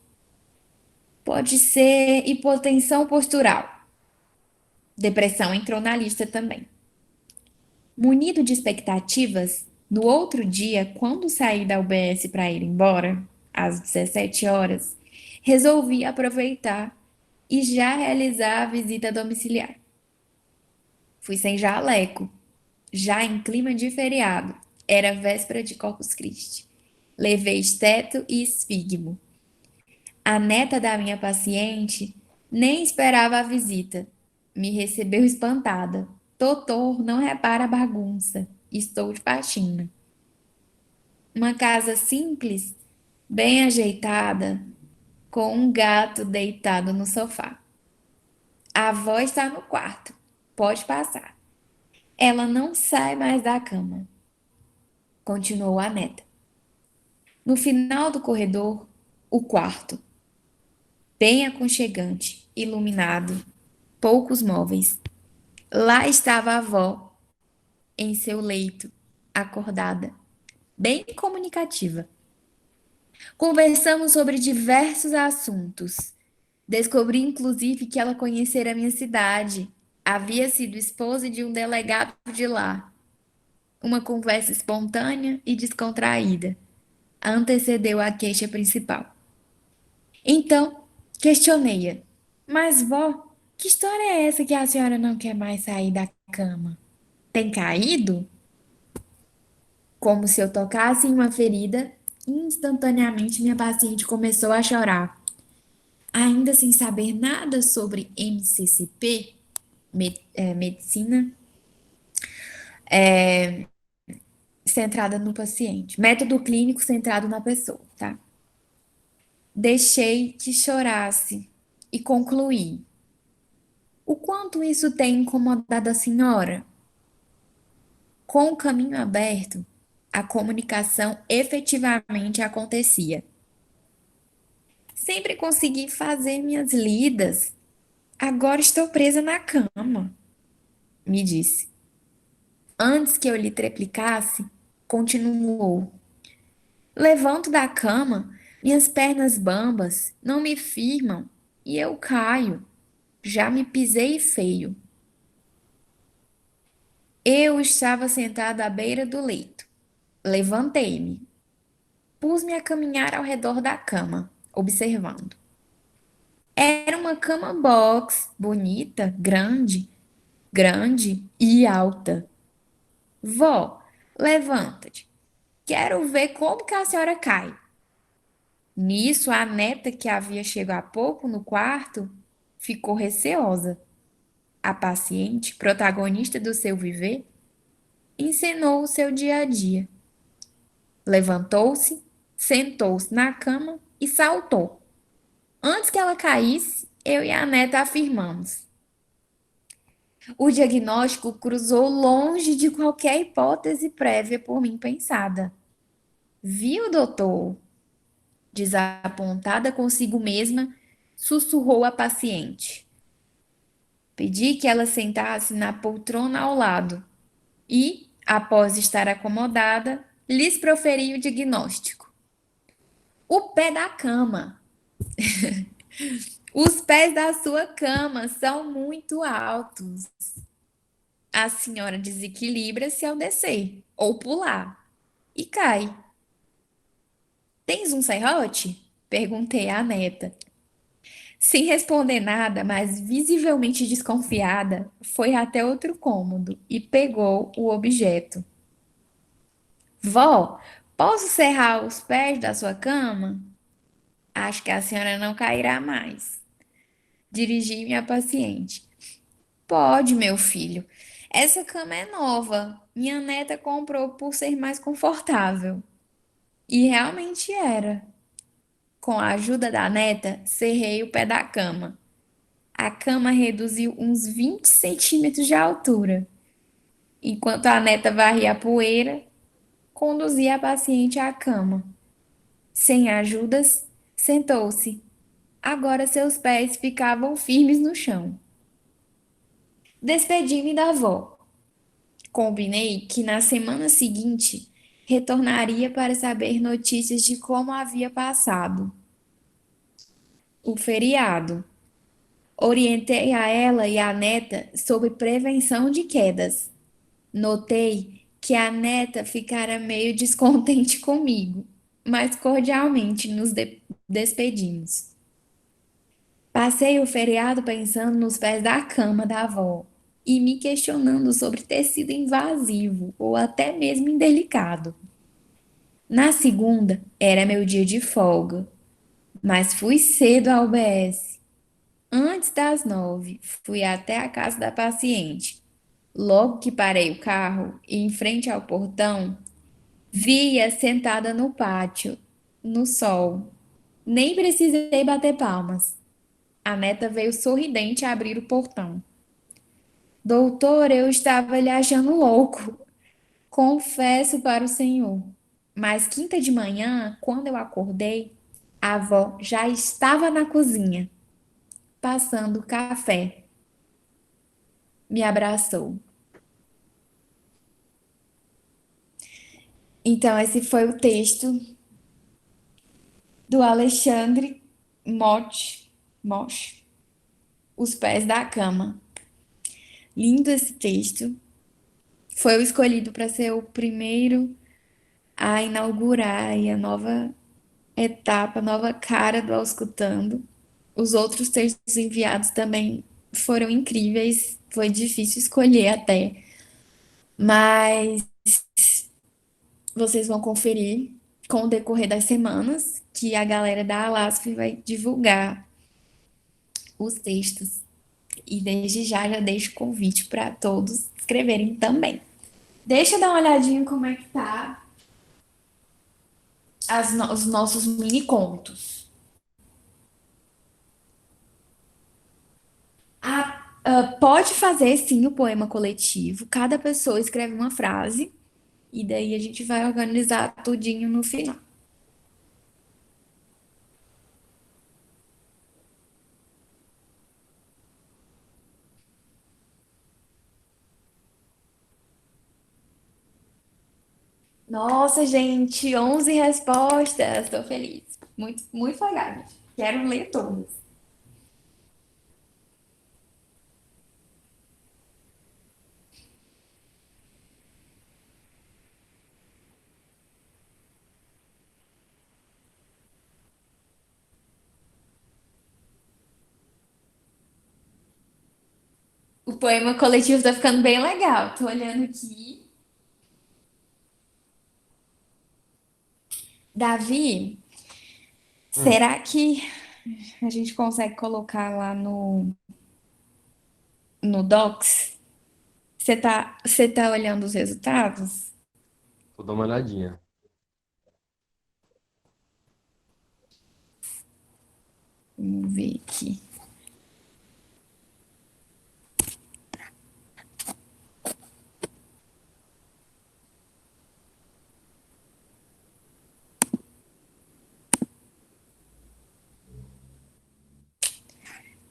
Pode ser hipotensão postural. Depressão entrou na lista também. Munido de expectativas, no outro dia, quando saí da UBS para ir embora, às 17 horas, resolvi aproveitar e já realizar a visita domiciliar. Fui sem jaleco, já em clima de feriado. Era véspera de Corpus Christi. Levei esteto e esfigmo. A neta da minha paciente nem esperava a visita. Me recebeu espantada. Doutor, não repara a bagunça. Estou de faxina. Uma casa simples, bem ajeitada, com um gato deitado no sofá. A avó está no quarto. Pode passar. Ela não sai mais da cama, continuou a neta. No final do corredor, o quarto, bem aconchegante, iluminado, poucos móveis. Lá estava a avó, em seu leito, acordada, bem comunicativa. Conversamos sobre diversos assuntos. Descobri, inclusive, que ela conhecera a minha cidade. Havia sido esposa de um delegado de lá. Uma conversa espontânea e descontraída antecedeu a queixa principal. Então, questionei-a. Mas, vó, que história é essa que a senhora não quer mais sair da cama? Tem caído? Como se eu tocasse em uma ferida, instantaneamente minha paciente começou a chorar. Ainda sem saber nada sobre medicina, centrada no paciente. Método clínico centrado na pessoa, tá? Deixei que chorasse e concluí. O quanto isso tem incomodado a senhora? Com o caminho aberto, a comunicação efetivamente acontecia. Sempre consegui fazer minhas lidas. Agora estou presa na cama, me disse. Antes que eu lhe treplicasse, continuou. Levanto da cama, minhas pernas bambas não me firmam e eu caio. Já me pisei feio. Eu estava sentada à beira do leito. Levantei-me. Pus-me a caminhar ao redor da cama, observando. Era uma cama box, bonita, grande e alta. Vó, levanta-te. Quero ver como que a senhora cai. Nisso, a neta que havia chegado há pouco no quarto ficou receosa. A paciente, protagonista do seu viver, encenou o seu dia a dia. Levantou-se, sentou-se na cama e saltou. Antes que ela caísse, eu e a neta afirmamos. O diagnóstico cruzou longe de qualquer hipótese prévia por mim pensada. Viu, doutor? Desapontada consigo mesma, sussurrou a paciente. Pedi que ela sentasse na poltrona ao lado e, após estar acomodada, lhes proferi o diagnóstico. O pé da cama. Os pés da sua cama são muito altos. A senhora desequilibra-se ao descer ou pular e cai. Tens um serrote? Perguntei à neta. Sem responder nada, mas visivelmente desconfiada, foi até outro cômodo e pegou o objeto. Vó, posso serrar os pés da sua cama? Acho que a senhora não cairá mais. Dirigi-me à paciente. Pode, meu filho. Essa cama é nova. Minha neta comprou por ser mais confortável. E realmente era. Com a ajuda da neta, serrei o pé da cama. A cama reduziu uns 20 centímetros de altura. Enquanto a neta varria a poeira, conduzia a paciente à cama. Sem ajudas, sentou-se. Agora seus pés ficavam firmes no chão. Despedi-me da avó. Combinei que na semana seguinte retornaria para saber notícias de como havia passado o feriado. Orientei a ela e a neta sobre prevenção de quedas. Notei que a neta ficara meio descontente comigo, mas cordialmente nos despedimos. Passei o feriado pensando nos pés da cama da avó e me questionando sobre ter sido invasivo ou até mesmo indelicado. Na segunda, era meu dia de folga, mas fui cedo ao UBS. Antes das 9, fui até a casa da paciente. Logo que parei o carro e em frente ao portão, vi-a sentada no pátio, no sol. Nem precisei bater palmas. A neta veio sorridente abrir o portão. Doutor, eu estava lhe achando louco. Confesso para o senhor. Mas quinta de manhã, quando eu acordei, a avó já estava na cozinha, passando café. Me abraçou. Então, esse foi o texto do Alexandre Moch, Os Pés da Cama. Lindo esse texto. Foi o escolhido para ser o primeiro a inaugurar aí a nova etapa, a nova cara do Auscultando. Os outros textos enviados também foram incríveis. Foi difícil escolher até. Mas vocês vão conferir com o decorrer das semanas que a galera da Alasp vai divulgar os textos. E desde já deixo o convite para todos escreverem também. Deixa eu dar uma olhadinha como é que tá os nossos mini contos. Pode fazer sim o poema coletivo. Cada pessoa escreve uma frase e daí a gente vai organizar tudinho no final. Nossa, gente, 11 respostas. Tô feliz. Muito, muito legal, gente. Quero ler todas. O poema coletivo tá ficando bem legal. Tô olhando aqui. Davi, Hum, será que a gente consegue colocar lá no Docs? Você tá olhando os resultados? vou dar uma olhadinha. Vamos ver aqui.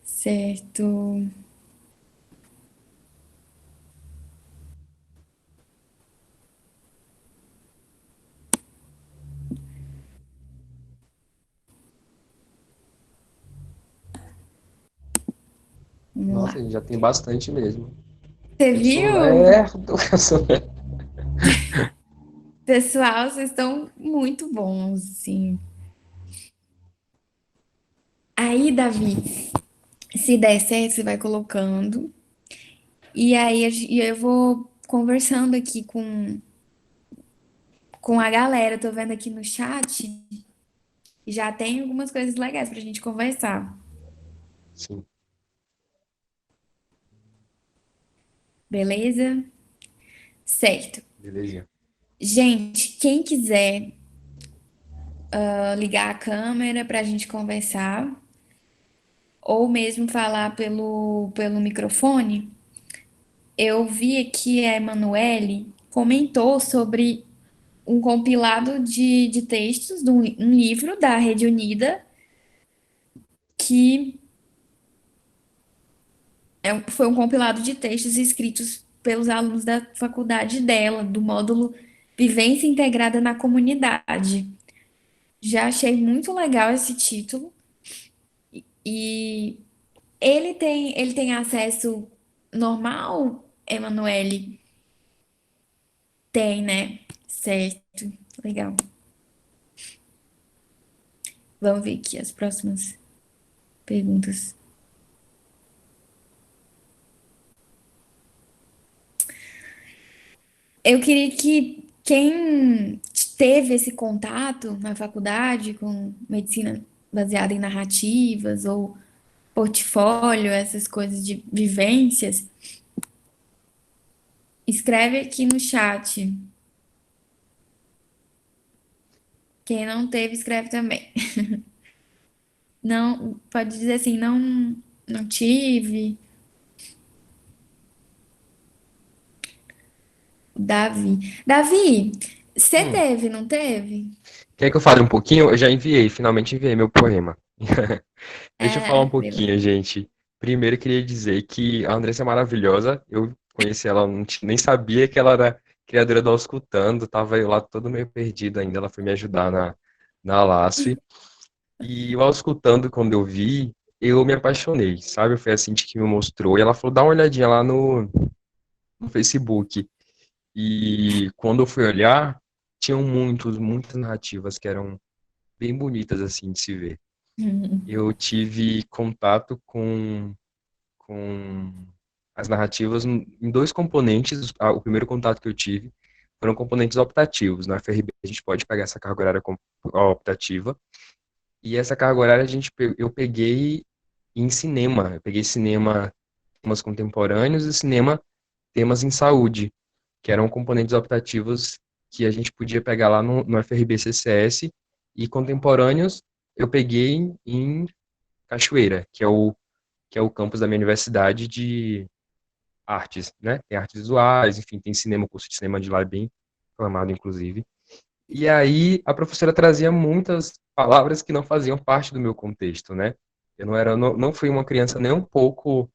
Certo. Vamos Nossa, a lá. gente já tem bastante mesmo. Você Eu sou viu? lerdo, eu sou lerdo. Pessoal, vocês estão muito bons, sim. Aí, Davi, se der certo, você vai colocando. E aí eu vou conversando aqui com a galera. Tô vendo aqui no chat. E já tem algumas coisas legais pra gente conversar. Sim, Beleza? Certo. beleza. Gente, quem quiser ligar a câmera pra gente conversar, ou mesmo falar pelo microfone, eu vi aqui a Emanuele comentou sobre um compilado de textos de um livro da Rede Unida que foi um compilado de textos escritos pelos alunos da faculdade dela, do módulo Vivência Integrada na Comunidade. Já achei muito legal esse título e ele tem acesso normal, Emanuele? Tem, né? Certo, legal. Vamos ver aqui as próximas perguntas. Eu queria que quem teve esse contato na faculdade com medicina baseada em narrativas ou portfólio, essas coisas de vivências, escreve aqui no chat. Quem não teve, escreve também. Não, pode dizer assim, não tive. Davi. Davi, você Hum. teve, não teve? Quer que eu fale um pouquinho? Eu já enviei, finalmente enviei meu poema. Deixa eu falar um É, beleza. pouquinho, gente. Primeiro, eu queria dizer que a Andressa é maravilhosa. Eu conheci ela, nem sabia que ela era criadora do Auscultando. Tava eu lá todo meio perdido ainda. Ela foi me ajudar na LASF. E o Auscultando, quando eu vi, eu me apaixonei, sabe? Foi a Cindy que me mostrou. E ela falou, dá uma olhadinha lá no Facebook. E quando eu fui olhar, tinham muitas narrativas que eram bem bonitas, assim, de se ver. Eu tive contato com as narrativas em dois componentes. O primeiro contato que eu tive foram componentes optativos. Na FRB a gente pode pegar essa carga horária optativa. E essa carga horária eu peguei em cinema. Eu peguei cinema, temas contemporâneos e cinema, temas em saúde. que eram componentes optativos que a gente podia pegar lá no FRB CCS, e contemporâneos eu peguei em Cachoeira, que é o campus da minha universidade de artes, né? Tem artes visuais, enfim, tem cinema, o curso de cinema de lá é bem formado, inclusive. E aí a professora trazia muitas palavras que não faziam parte do meu contexto, né? Eu não fui uma criança nem um pouco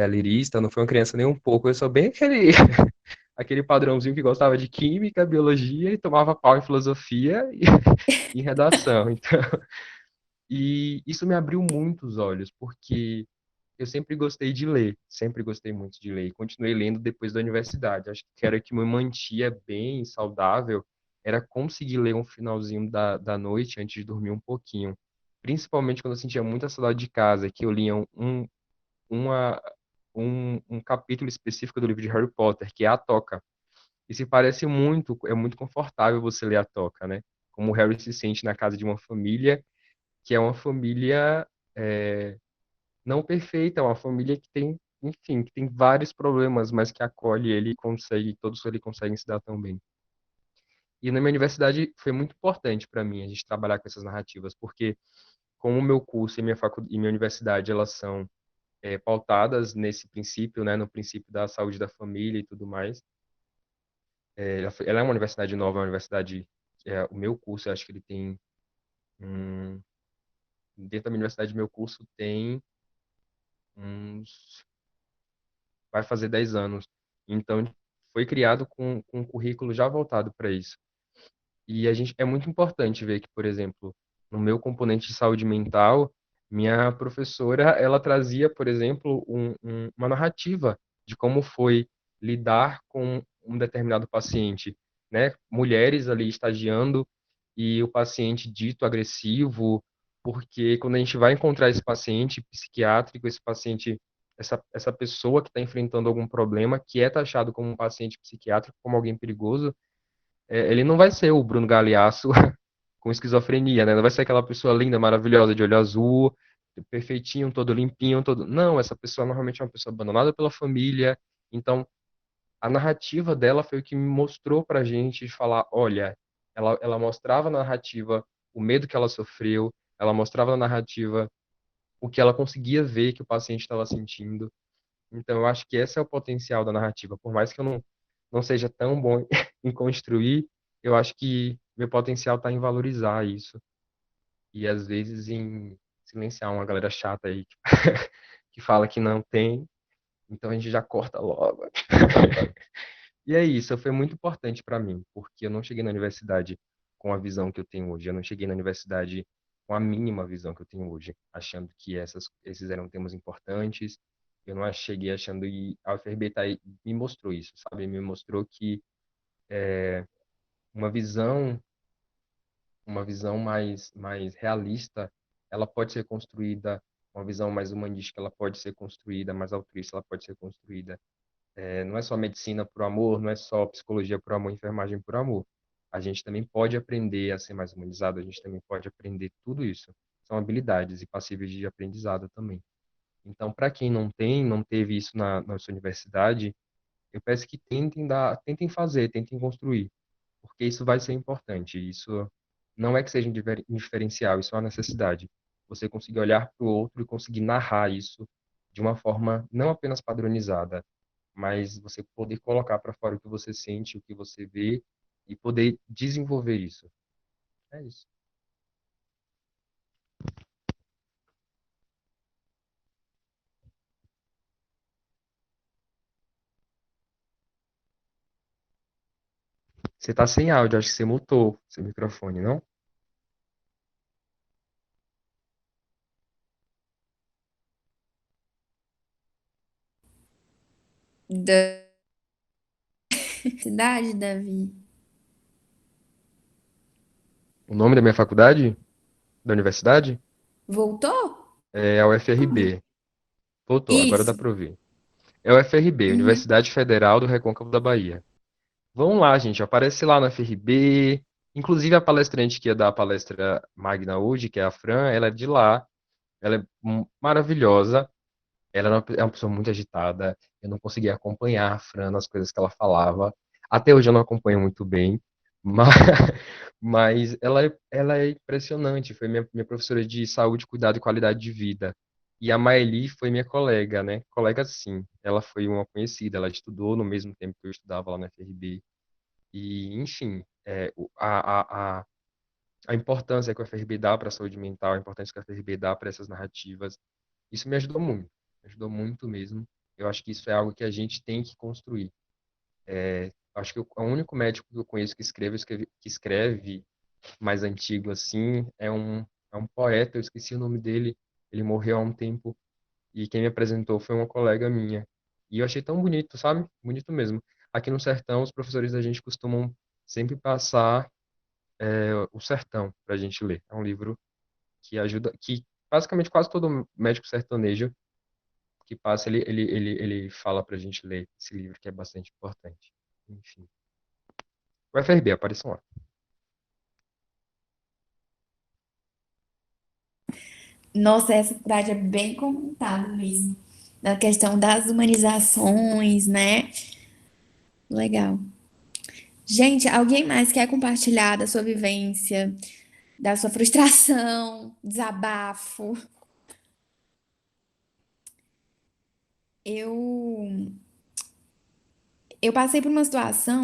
lirista, não fui uma criança nem um pouco, eu sou bem aquele, aquele padrãozinho que gostava de química, biologia e tomava pau em filosofia e em redação. Então, e isso me abriu muito os olhos, porque eu sempre gostei de ler, sempre gostei muito de ler, e continuei lendo depois da universidade. Acho que era o que me mantia bem saudável, era conseguir ler um finalzinho da noite antes de dormir um pouquinho. Principalmente quando eu sentia muita saudade de casa, que eu lia uma, um capítulo específico do livro de Harry Potter, que é A Toca. E se parece muito, é muito confortável você ler A Toca, né? Como o Harry se sente na casa de uma família, que é uma família não perfeita, é uma família que tem, enfim, que tem vários problemas, mas que acolhe ele e consegue, todos ele conseguem se dar tão bem. E na minha universidade foi muito importante para mim a gente trabalhar com essas narrativas, porque como o meu curso e minha universidade, elas são pautadas nesse princípio, né, no princípio da saúde da família e tudo mais. Ela é uma universidade nova, é uma universidade, o meu curso, eu acho que ele tem, hum, dentro da minha universidade, meu curso tem uns vai fazer 10 anos. Então, foi criado com um currículo já voltado para isso. E é muito importante ver que, por exemplo, no meu componente de saúde mental, minha professora, ela trazia, por exemplo, uma narrativa de como foi lidar com um determinado paciente, né? Mulheres ali estagiando e o paciente dito agressivo, porque quando a gente vai encontrar esse paciente psiquiátrico, essa pessoa que está enfrentando algum problema, que é taxado como um paciente psiquiátrico, como alguém perigoso, ele não vai ser o Bruno Galhaço com esquizofrenia, né? Não vai ser aquela pessoa linda, maravilhosa, de olho azul, perfeitinho, todo limpinho, todo. Não, essa pessoa normalmente é uma pessoa abandonada pela família. Então, a narrativa dela foi o que me mostrou pra gente falar, olha, ela mostrava na narrativa o medo que ela sofreu, ela mostrava na narrativa o que ela conseguia ver que o paciente estava sentindo. Então, eu acho que esse é o potencial da narrativa. Por mais que eu não seja tão bom em construir, eu acho que meu potencial está em valorizar isso. E, às vezes, em silenciar uma galera chata aí que fala que não tem. Então, a gente já corta logo. E é isso, foi muito importante para mim, porque eu não cheguei na universidade com a visão que eu tenho hoje. Eu não cheguei na universidade com a mínima visão que eu tenho hoje, achando que esses eram temas importantes. Eu não cheguei achando, e a UFRB tá aí, me mostrou isso, sabe? Me mostrou que uma visão, uma visão mais realista, ela pode ser construída, uma visão mais humanística, ela pode ser construída, mais altruísta, ela pode ser construída. Não é só medicina por amor, não é só psicologia por amor, enfermagem por amor. A gente também pode aprender a ser mais humanizado, a gente também pode aprender tudo isso. São habilidades e passíveis de aprendizado também. Então, para quem não teve isso na sua universidade, eu peço que tentem fazer, tentem construir, porque isso vai ser importante. Isso não é que seja um diferencial, isso é uma necessidade. Você conseguir olhar para o outro e conseguir narrar isso de uma forma não apenas padronizada, mas você poder colocar para fora o que você sente, o que você vê e poder desenvolver isso. É isso. Você tá sem áudio, acho que você mutou seu microfone, não? Da cidade, Davi. O nome da minha faculdade? Da universidade? Voltou? É a UFRB. Voltou, agora dá Isso. para ouvir. É o UFRB, Uhum. Universidade Federal do Recôncavo da Bahia. Vão lá, gente, aparece lá no UFRB. Inclusive a palestrante que ia dar a palestra magna hoje, que é a Fran, ela é de lá. Ela é maravilhosa. Ela é uma pessoa muito agitada, eu não conseguia acompanhar a Fran nas coisas que ela falava. Até hoje eu não acompanho muito bem, mas, mas ela é impressionante. Foi minha professora de saúde, cuidado e qualidade de vida. E a Maeli foi minha colega, né? Colega, sim. Ela foi uma conhecida, ela estudou no mesmo tempo que eu estudava lá na FRB. E, enfim, a importância que o FRB dá para a saúde mental, a importância que o FRB dá para essas narrativas, isso me ajudou muito mesmo. Eu acho que isso é algo que a gente tem que construir. Acho que o único médico que eu conheço que escreve mais antigo assim é um poeta, eu esqueci o nome dele, ele morreu há um tempo e quem me apresentou foi uma colega minha. E eu achei tão bonito, sabe? Bonito mesmo. Aqui no Sertão, os professores da gente costumam sempre passar O Sertão para a gente ler. É um livro que ajuda, que basicamente quase todo médico sertanejo que passa, ele fala pra gente ler esse livro, que é bastante importante. Enfim. O FRB, apareçam lá. Nossa, essa cidade é bem comentada mesmo. Da questão das humanizações, né? Legal. Gente, alguém mais quer compartilhar da sua vivência, da sua frustração, desabafo? Eu, eu passei por uma situação,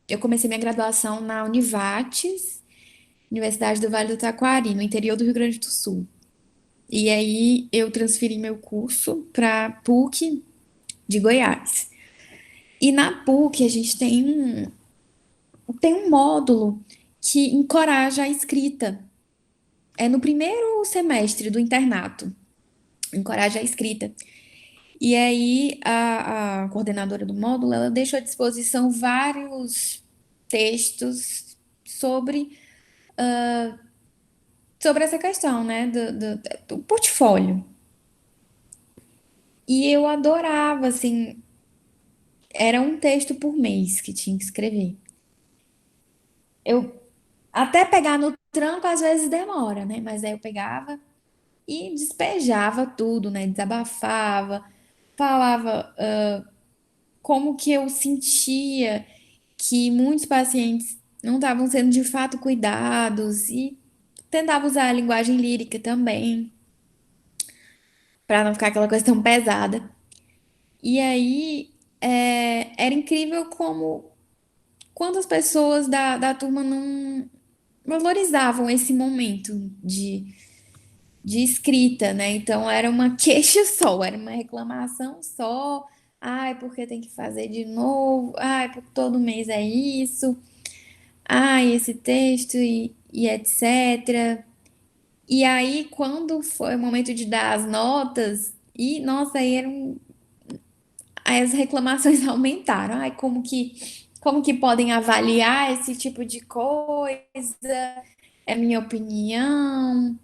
eu comecei minha graduação na Univates, Universidade do Vale do Taquari, no interior do Rio Grande do Sul. E aí eu transferi meu curso para PUC de Goiás. E na PUC a gente tem um módulo que encoraja a escrita. É no primeiro semestre do internato, encoraja a escrita. E aí a coordenadora do módulo, ela deixou à disposição vários textos sobre essa questão, né, do portfólio. E eu adorava, assim, era um texto por mês que tinha que escrever. Eu até pegar no tranco às vezes demora, né? Mas aí eu pegava e despejava tudo, né? Desabafava, falava como que eu sentia que muitos pacientes não estavam sendo de fato cuidados e tentava usar a linguagem lírica também, para não ficar aquela coisa tão pesada. E aí era incrível como quantas pessoas da turma não valorizavam esse momento de escrita, né? Então era uma queixa só, era uma reclamação só. Ai, porque tem que fazer de novo? Ai, porque todo mês é isso. Ai, esse texto e etc. E aí, quando foi o momento de dar as notas, e nossa, aí as reclamações aumentaram. Ai, como que podem avaliar esse tipo de coisa? É minha opinião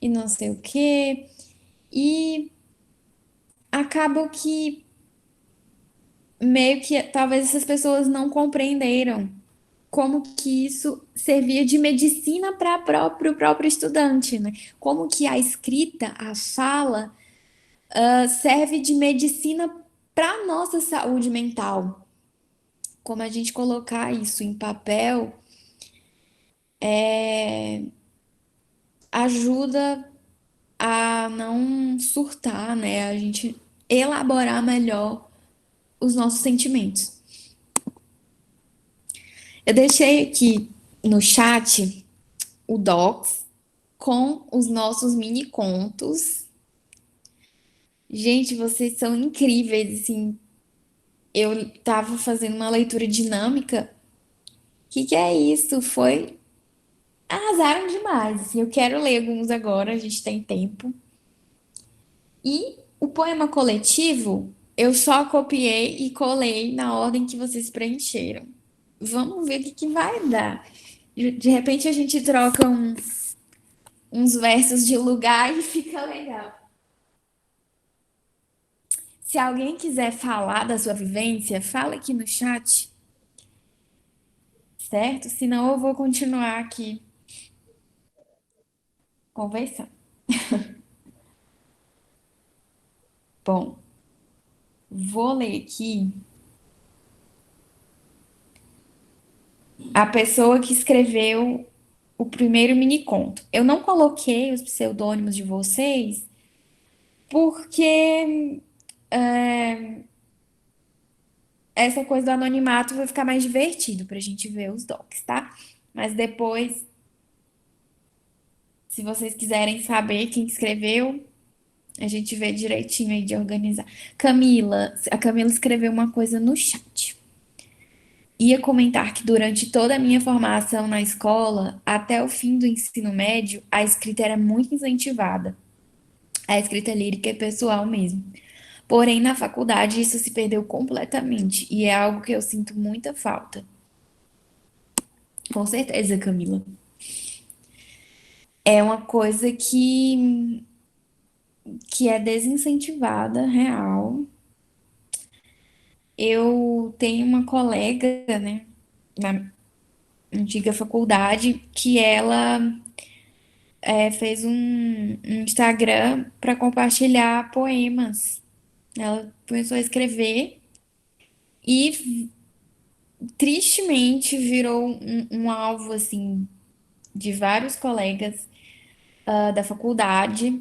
e não sei o quê. E acaba que meio que talvez essas pessoas não compreenderam como que isso servia de medicina para o próprio estudante, né? Como que a escrita, a fala, serve de medicina para a nossa saúde mental. Como a gente colocar isso em papel ajuda a não surtar, né? A gente elaborar melhor os nossos sentimentos. Eu deixei aqui no chat o Docs com os nossos mini contos. Gente, vocês são incríveis, assim. Eu tava fazendo uma leitura dinâmica. O que é isso? Arrasaram demais, assim. Eu quero ler alguns agora, a gente tem tempo. E o poema coletivo, eu só copiei e colei na ordem que vocês preencheram. Vamos ver o que vai dar. De repente a gente troca uns versos de lugar e fica legal. Se alguém quiser falar da sua vivência, fala aqui no chat, certo? Senão eu vou continuar aqui conversando. Bom, vou ler aqui a pessoa que escreveu o primeiro mini conto. Eu não coloquei os pseudônimos de vocês porque essa coisa do anonimato vai ficar mais divertido pra gente ver os docs, tá? Mas depois, se vocês quiserem saber quem escreveu, a gente vê direitinho aí de organizar. Camila, a Camila escreveu uma coisa no chat. Ia comentar que durante toda a minha formação na escola, até o fim do ensino médio, a escrita era muito incentivada. A escrita lírica é pessoal mesmo. Porém, na faculdade, isso se perdeu completamente e é algo que eu sinto muita falta. Com certeza, Camila. É uma coisa que é desincentivada, real. Eu tenho uma colega, né, na antiga faculdade, que ela fez um Instagram para compartilhar poemas. Ela começou a escrever e tristemente virou um alvo assim de vários colegas da faculdade,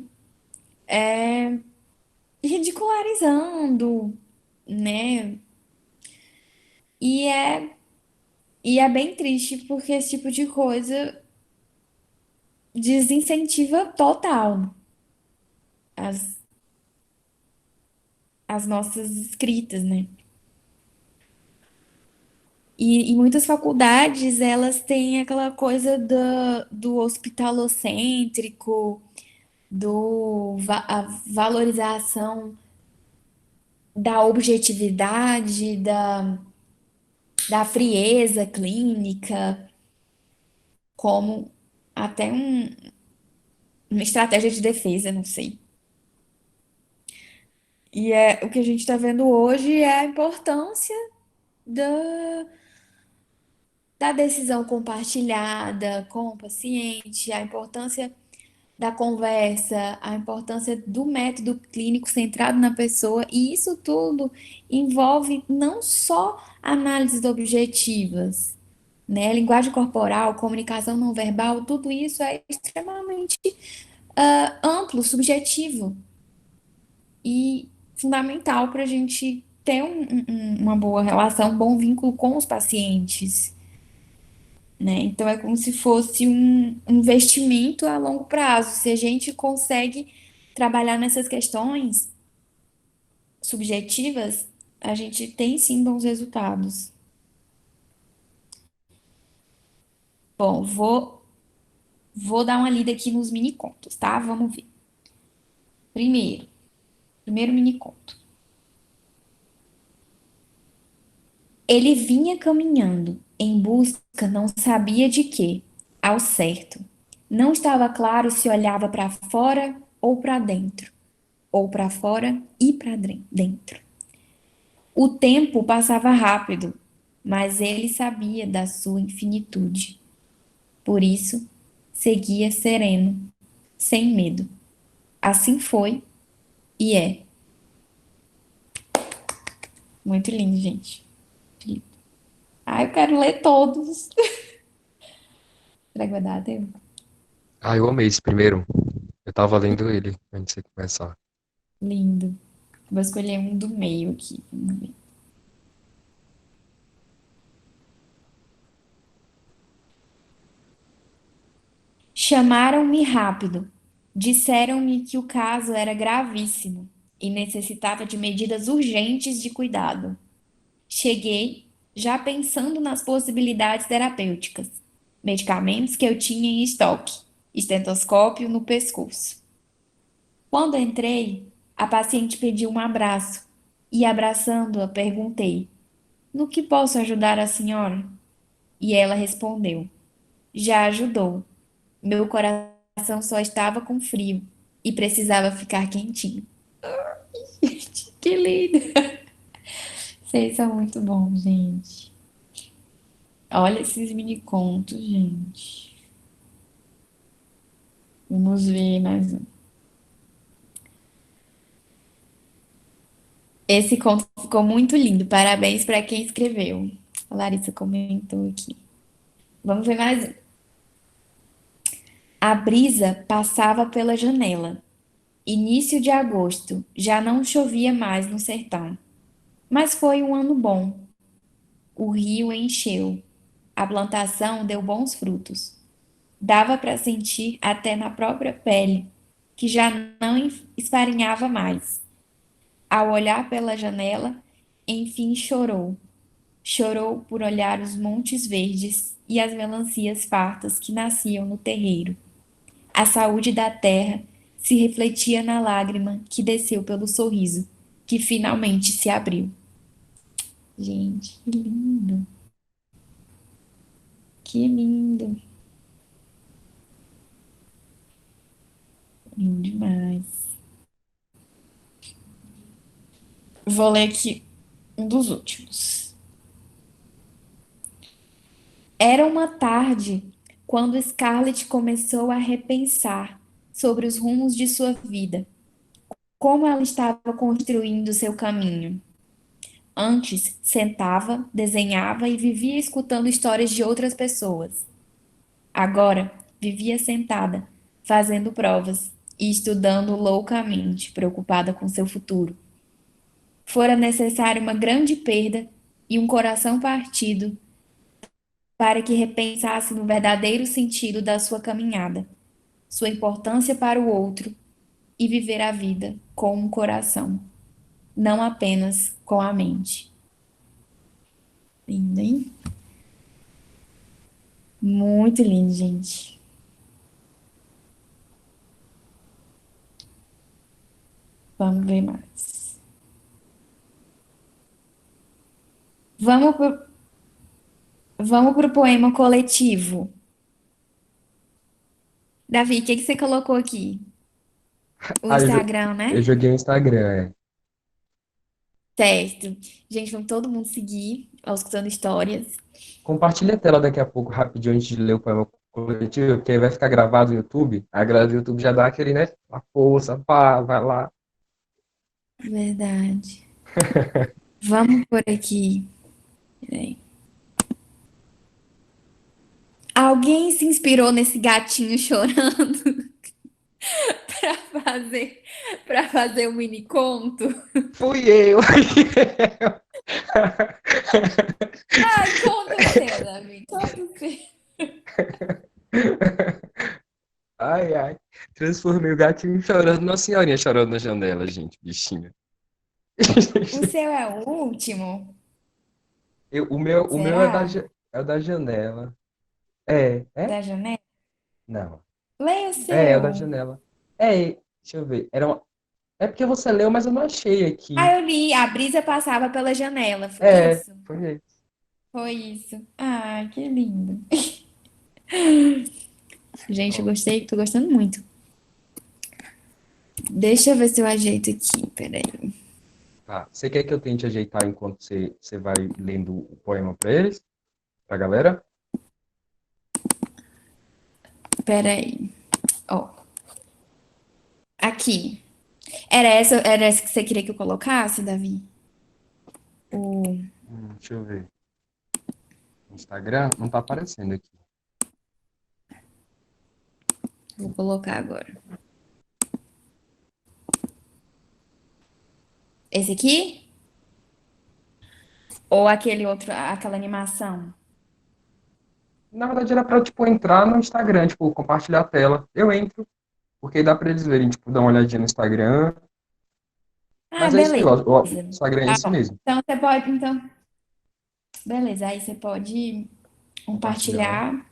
ridicularizando, né? E é, e é bem triste porque esse tipo de coisa desincentiva total as, as nossas escritas, né? E muitas faculdades, elas têm aquela coisa do hospitalocêntrico, a valorização da objetividade, da frieza clínica, como até uma estratégia de defesa, não sei. E o que a gente está vendo hoje é a importância da, da decisão compartilhada com o paciente, a importância da conversa, a importância do método clínico centrado na pessoa, e isso tudo envolve não só análises objetivas, né? Linguagem corporal, comunicação não verbal, tudo isso é extremamente amplo, subjetivo e fundamental para a gente ter uma boa relação, um bom vínculo com os pacientes, né? Então é como se fosse um investimento a longo prazo. Se a gente consegue trabalhar nessas questões subjetivas, a gente tem sim bons resultados. Bom, vou dar uma lida aqui nos mini contos, tá? Vamos ver. Primeiro mini conto. Ele vinha caminhando em busca não sabia de quê, ao certo. Não estava claro se olhava para fora ou para dentro, ou para fora e para dentro. O tempo passava rápido, mas ele sabia da sua infinitude. Por isso, seguia sereno, sem medo. Assim foi e é. Muito lindo, gente. Ah, eu quero ler todos. Será que vai dar tempo? Ah, eu amei esse primeiro. Eu tava lendo ele antes de começar. Lindo. Vou escolher um do meio aqui. Vamos ver. Chamaram-me rápido. Disseram-me que o caso era gravíssimo e necessitava de medidas urgentes de cuidado. Cheguei já pensando nas possibilidades terapêuticas, medicamentos que eu tinha em estoque, estetoscópio no pescoço. Quando entrei, a paciente pediu um abraço e, abraçando-a, perguntei: No que posso ajudar a senhora? E ela respondeu: Já ajudou. Meu coração só estava com frio e precisava ficar quentinho. Que lindo! Vocês são muito bons, gente. Olha esses mini contos, gente. Vamos ver mais um. Esse conto ficou muito lindo. Parabéns para quem escreveu. A Larissa comentou aqui. Vamos ver mais um. A brisa passava pela janela. Início de agosto. Já não chovia mais no sertão. Mas foi um ano bom. O rio encheu. A plantação deu bons frutos. Dava para sentir até na própria pele que já não esfarinhava mais. Ao olhar pela janela, enfim chorou. Chorou por olhar os montes verdes e as melancias fartas que nasciam no terreiro. A saúde da terra se refletia na lágrima que desceu pelo sorriso, que finalmente se abriu. Gente, que lindo! Que lindo! Lindo demais. Vou ler aqui um dos últimos. Era uma tarde quando Scarlett começou a repensar sobre os rumos de sua vida, como ela estava construindo seu caminho. Antes, sentava, desenhava e vivia escutando histórias de outras pessoas. Agora, vivia sentada, fazendo provas e estudando loucamente, preocupada com seu futuro. Fora necessária uma grande perda e um coração partido para que repensasse no verdadeiro sentido da sua caminhada, sua importância para o outro e viver a vida com um coração, não apenas com a mente. Lindo, hein? Muito lindo, gente. Vamos ver mais. Vamos pro poema coletivo. Davi, o que que você colocou aqui? O Ah, Instagram, eu né? joguei no Instagram, é. Certo. Gente, vamos todo mundo seguir ao Escutando Histórias. Compartilha a tela daqui a pouco, rapidinho, antes de ler o poema coletivo, porque aí vai ficar gravado no YouTube. A galera do YouTube já dá aquele, né? A força, pá, vai lá. Verdade. Vamos por aqui. Peraí. Alguém se inspirou nesse gatinho chorando para fazer um mini conto? Fui eu! Ai, conta o seu, Davi. Conta o seu. Ai, ai. Transformei o gatinho chorando numa senhorinha chorando na janela, gente, bichinha. O seu é o último? O meu Será? é o da janela. É, é? Da janela? Não. Leia o É o da seu. janela. Deixa eu ver. É porque você leu, mas eu não achei Ah, aqui. eu li. A brisa passava pela janela. Foi É, isso? foi ele. Foi isso. Ai, que lindo. Gente, eu Ó, gostei. Tô gostando muito. Deixa eu ver se eu ajeito aqui. Peraí. tá. Você quer que eu tente ajeitar enquanto você vai lendo o poema pra eles? Pra galera? Peraí. Ó. Aqui. Era essa que você queria que eu colocasse, Davi? O... Deixa eu ver. No Instagram não tá aparecendo aqui. Vou colocar agora. Esse aqui? Ou aquele outro, aquela animação? Na verdade era pra, tipo, entrar no Instagram, tipo, compartilhar a tela. Eu entro, porque aí dá pra eles verem, tipo, dar uma olhadinha no Instagram. Ah, Mas é isso aí, beleza. ó, o Instagram é Tá esse bom. mesmo. Então você pode, então, beleza. Aí você pode Compartilhar. compartilhar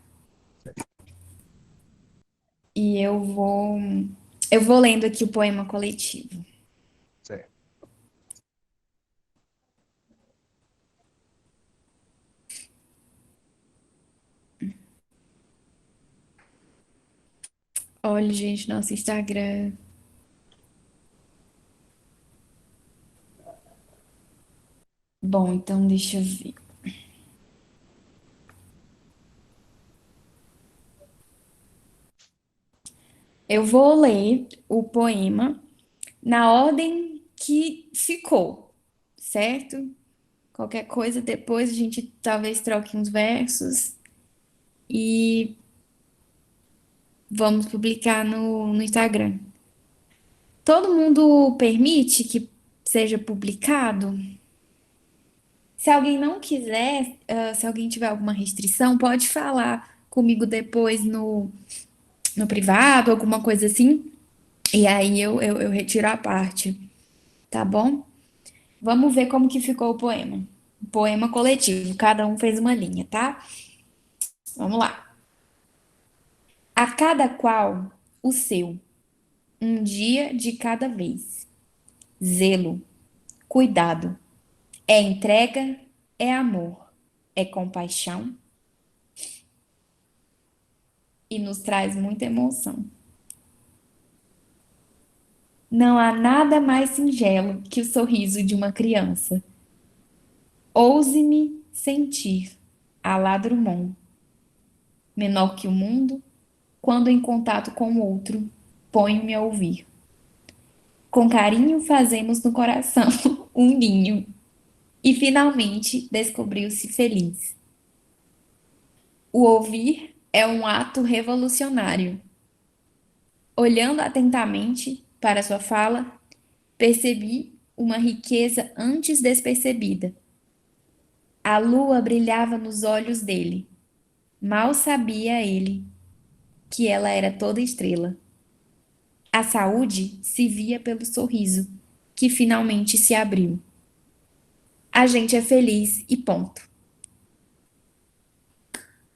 e eu vou lendo aqui o poema coletivo. Certo. Olha, gente, nosso Instagram. Bom, então deixa eu ver. Eu vou ler o poema na ordem que ficou. certo? Qualquer coisa, depois a gente talvez troque uns versos e vamos publicar no Instagram. Todo mundo permite que seja publicado? Se alguém não quiser, se alguém tiver alguma restrição, pode falar comigo depois no privado, alguma coisa assim, e aí eu retiro a parte, tá bom? Vamos ver como que ficou o poema. O poema coletivo, cada um fez uma linha, tá? Vamos lá. A cada qual o seu, um dia de cada vez. Zelo, cuidado, é entrega, é amor, é compaixão e nos traz muita emoção. Não há nada mais singelo que o sorriso de uma criança. Ouse-me sentir, Alá Drummond, menor que o mundo, quando em contato com o outro, ponho-me a ouvir. Com carinho fazemos no coração um ninho, e finalmente descobriu-se feliz. O ouvir é um ato revolucionário. Olhando atentamente para sua fala, percebi uma riqueza antes despercebida. A lua brilhava nos olhos dele. Mal sabia ele que ela era toda estrela. A saúde se via pelo sorriso, que finalmente se abriu. A gente é feliz e ponto.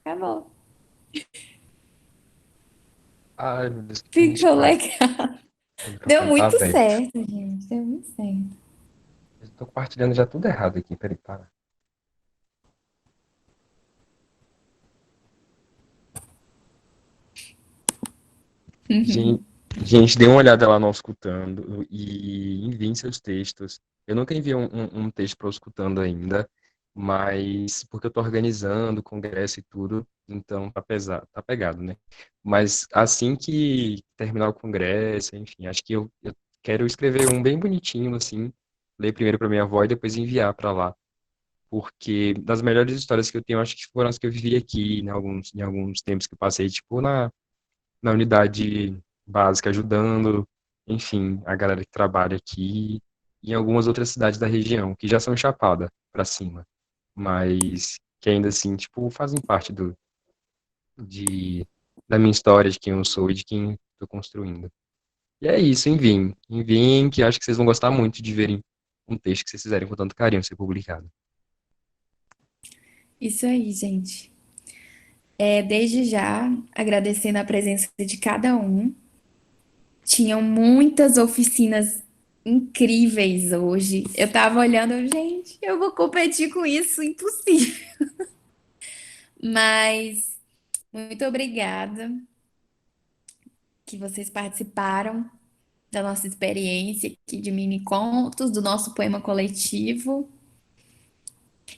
Acabou. Ai, meu Deus, que triste, Ficou cara. legal. O Deu microfone tá muito aberto. certo, gente. Deu muito certo. Eu tô compartilhando já tudo errado aqui. Peraí, para. Gente, gente, dê uma olhada lá no Escutando e enviem seus textos. Eu nunca enviei um texto para o Escutando ainda, mas porque eu estou organizando o congresso e tudo, então tá pesado, tá pegado, né? Mas assim que terminar o congresso, enfim, acho que eu quero escrever um bem bonitinho, assim, ler primeiro para minha avó e depois enviar para lá. Porque das melhores histórias que eu tenho, acho que foram as que eu vivi aqui, em alguns tempos que eu passei, tipo, na unidade básica, ajudando, enfim, a galera que trabalha aqui e em algumas outras cidades da região, que já são Chapada para cima, mas que ainda assim, tipo, fazem parte de, da minha história, de quem eu sou e de quem estou construindo. E é isso, enviem, que acho que vocês vão gostar muito de verem um texto que vocês fizerem com tanto carinho ser publicado. Isso aí, gente. Desde já, agradecendo a presença de cada um. Tinham muitas oficinas incríveis hoje. Eu tava olhando, gente, eu vou competir com isso, impossível. Mas muito obrigada que vocês participaram da nossa experiência aqui de mini contos, do nosso poema coletivo.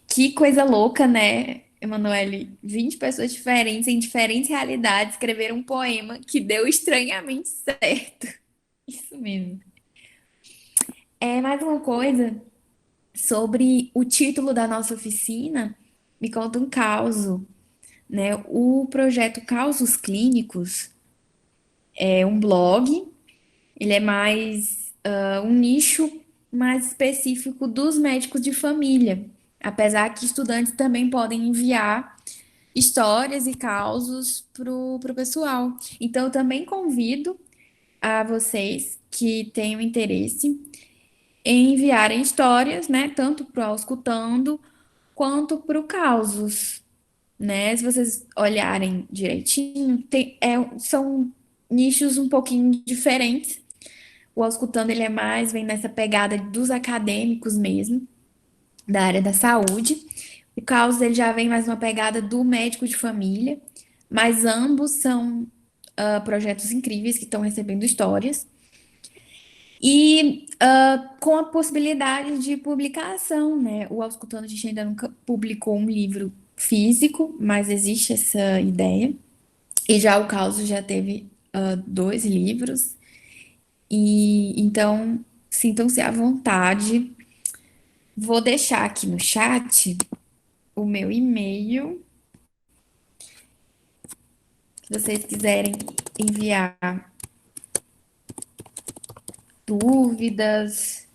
Que coisa louca, né, Emanuele? 20 pessoas diferentes, em diferentes realidades, escreveram um poema que deu estranhamente certo. Isso mesmo. Mais uma coisa sobre o título da nossa oficina, me conta um causo, né? O projeto Causos Clínicos é um blog, ele é mais um nicho mais específico dos médicos de família, apesar que estudantes também podem enviar histórias e causos pro pessoal. Então, eu também convido a vocês que tenham interesse em enviarem histórias, né? Tanto para o Auscultando quanto para o Causos, né? Se vocês olharem direitinho, são nichos um pouquinho diferentes. O Auscultando, ele é mais, vem nessa pegada dos acadêmicos mesmo, da área da saúde. O Causos, ele já vem mais uma pegada do médico de família, mas ambos são projetos incríveis que estão recebendo histórias. E com a possibilidade de publicação, né? O Auscultando, a gente ainda nunca publicou um livro físico, mas existe essa ideia. E já o Caos já teve 2 livros. E então sintam-se à vontade Vou deixar aqui no chat o meu e-mail, se vocês quiserem enviar dúvidas,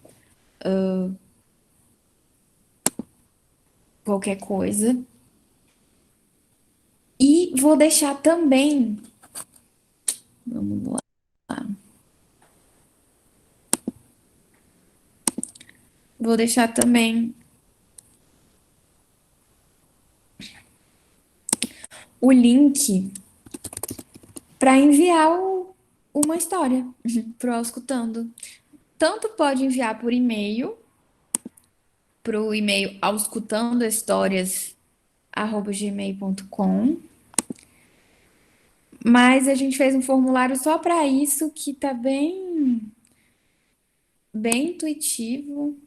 qualquer coisa. E vou deixar também, vamos lá, vou deixar também o link para enviar uma história para o Escutando. Tanto pode enviar por e-mail, para o e-mail auscultandohistórias@gmail.com, mas a gente fez um formulário só para isso que tá bem intuitivo,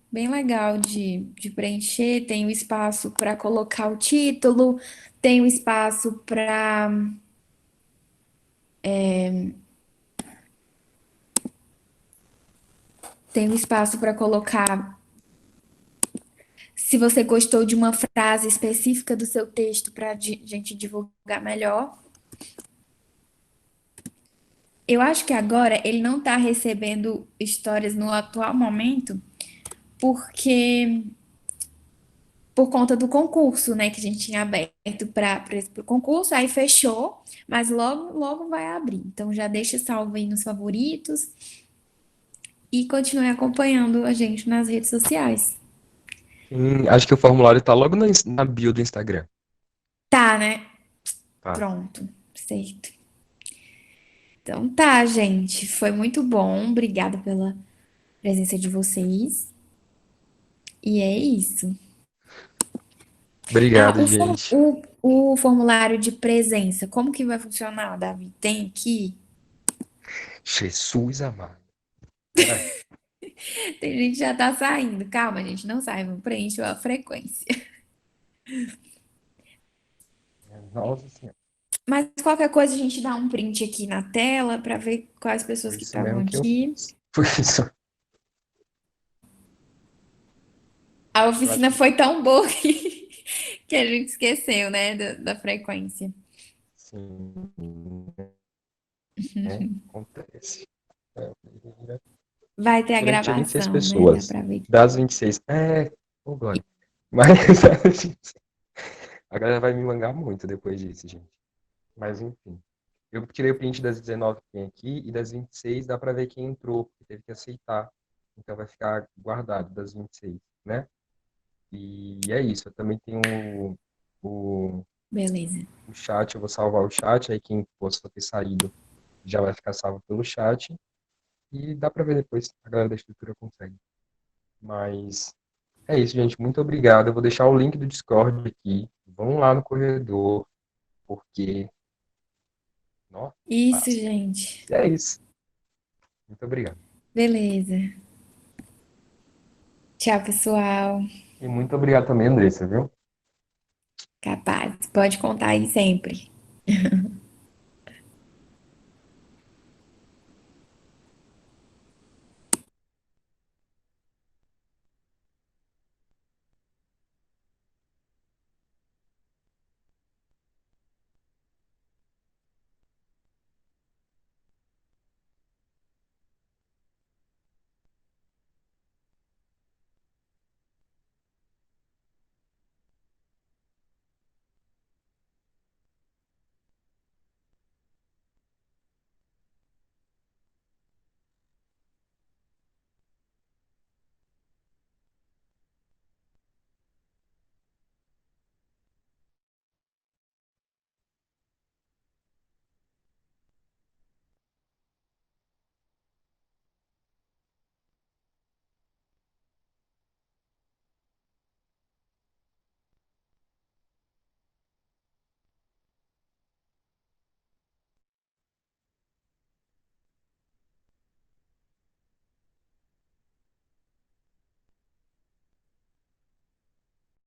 bem legal de preencher. Tem o espaço para colocar o título, tem o espaço para colocar se você gostou de uma frase específica do seu texto para a gente divulgar melhor. Eu acho que agora ele não está recebendo histórias no atual momento, porque por conta do concurso, né, que a gente tinha aberto para o concurso, aí fechou, mas logo, logo vai abrir. Então já deixa salvo aí nos favoritos e continue acompanhando a gente nas redes sociais. Sim, acho que o formulário tá logo na bio do Instagram. Tá, né? Tá. Pronto, certo. Então tá, gente. Foi muito bom. Obrigada pela presença de vocês. E é isso. Ah, Obrigado, gente. o formulário de presença, como que vai funcionar, Davi? Tem aqui? Jesus amado. Peraí. Tem gente que já tá saindo. Calma, gente, não sai, vamos preencher a frequência. Nossa Senhora. Mas qualquer coisa a gente dá um print aqui na tela para ver quais pessoas Foi que isso estavam mesmo que eu aqui. fiz. Foi isso. A Eu acho oficina que foi tão boa que a gente esqueceu, né, da frequência. sim, né? Acontece. É, Vai ter a geralmente tinha 26 gravação, né? Dá pessoas. pra ver. Das 26. Ô Glória. Mas a galera vai me mangar muito depois disso, gente. Mas enfim. Eu tirei o print das 19 que tem aqui e das 26 dá pra ver quem entrou, porque teve que aceitar. Então vai ficar guardado das 26, né? E é isso. Eu também tenho o, Beleza. o chat, eu vou salvar o chat, aí quem possa ter saído já vai ficar salvo pelo chat. E dá pra ver depois, a galera da estrutura consegue. Mas é isso, gente. Muito obrigado. Eu vou deixar o link do Discord aqui. Vão lá no corredor, porque. Nossa, Isso, massa. gente. E é isso. Muito obrigado. Beleza. Tchau, pessoal. E muito obrigado também, Andressa, viu? Capaz. Pode contar aí sempre.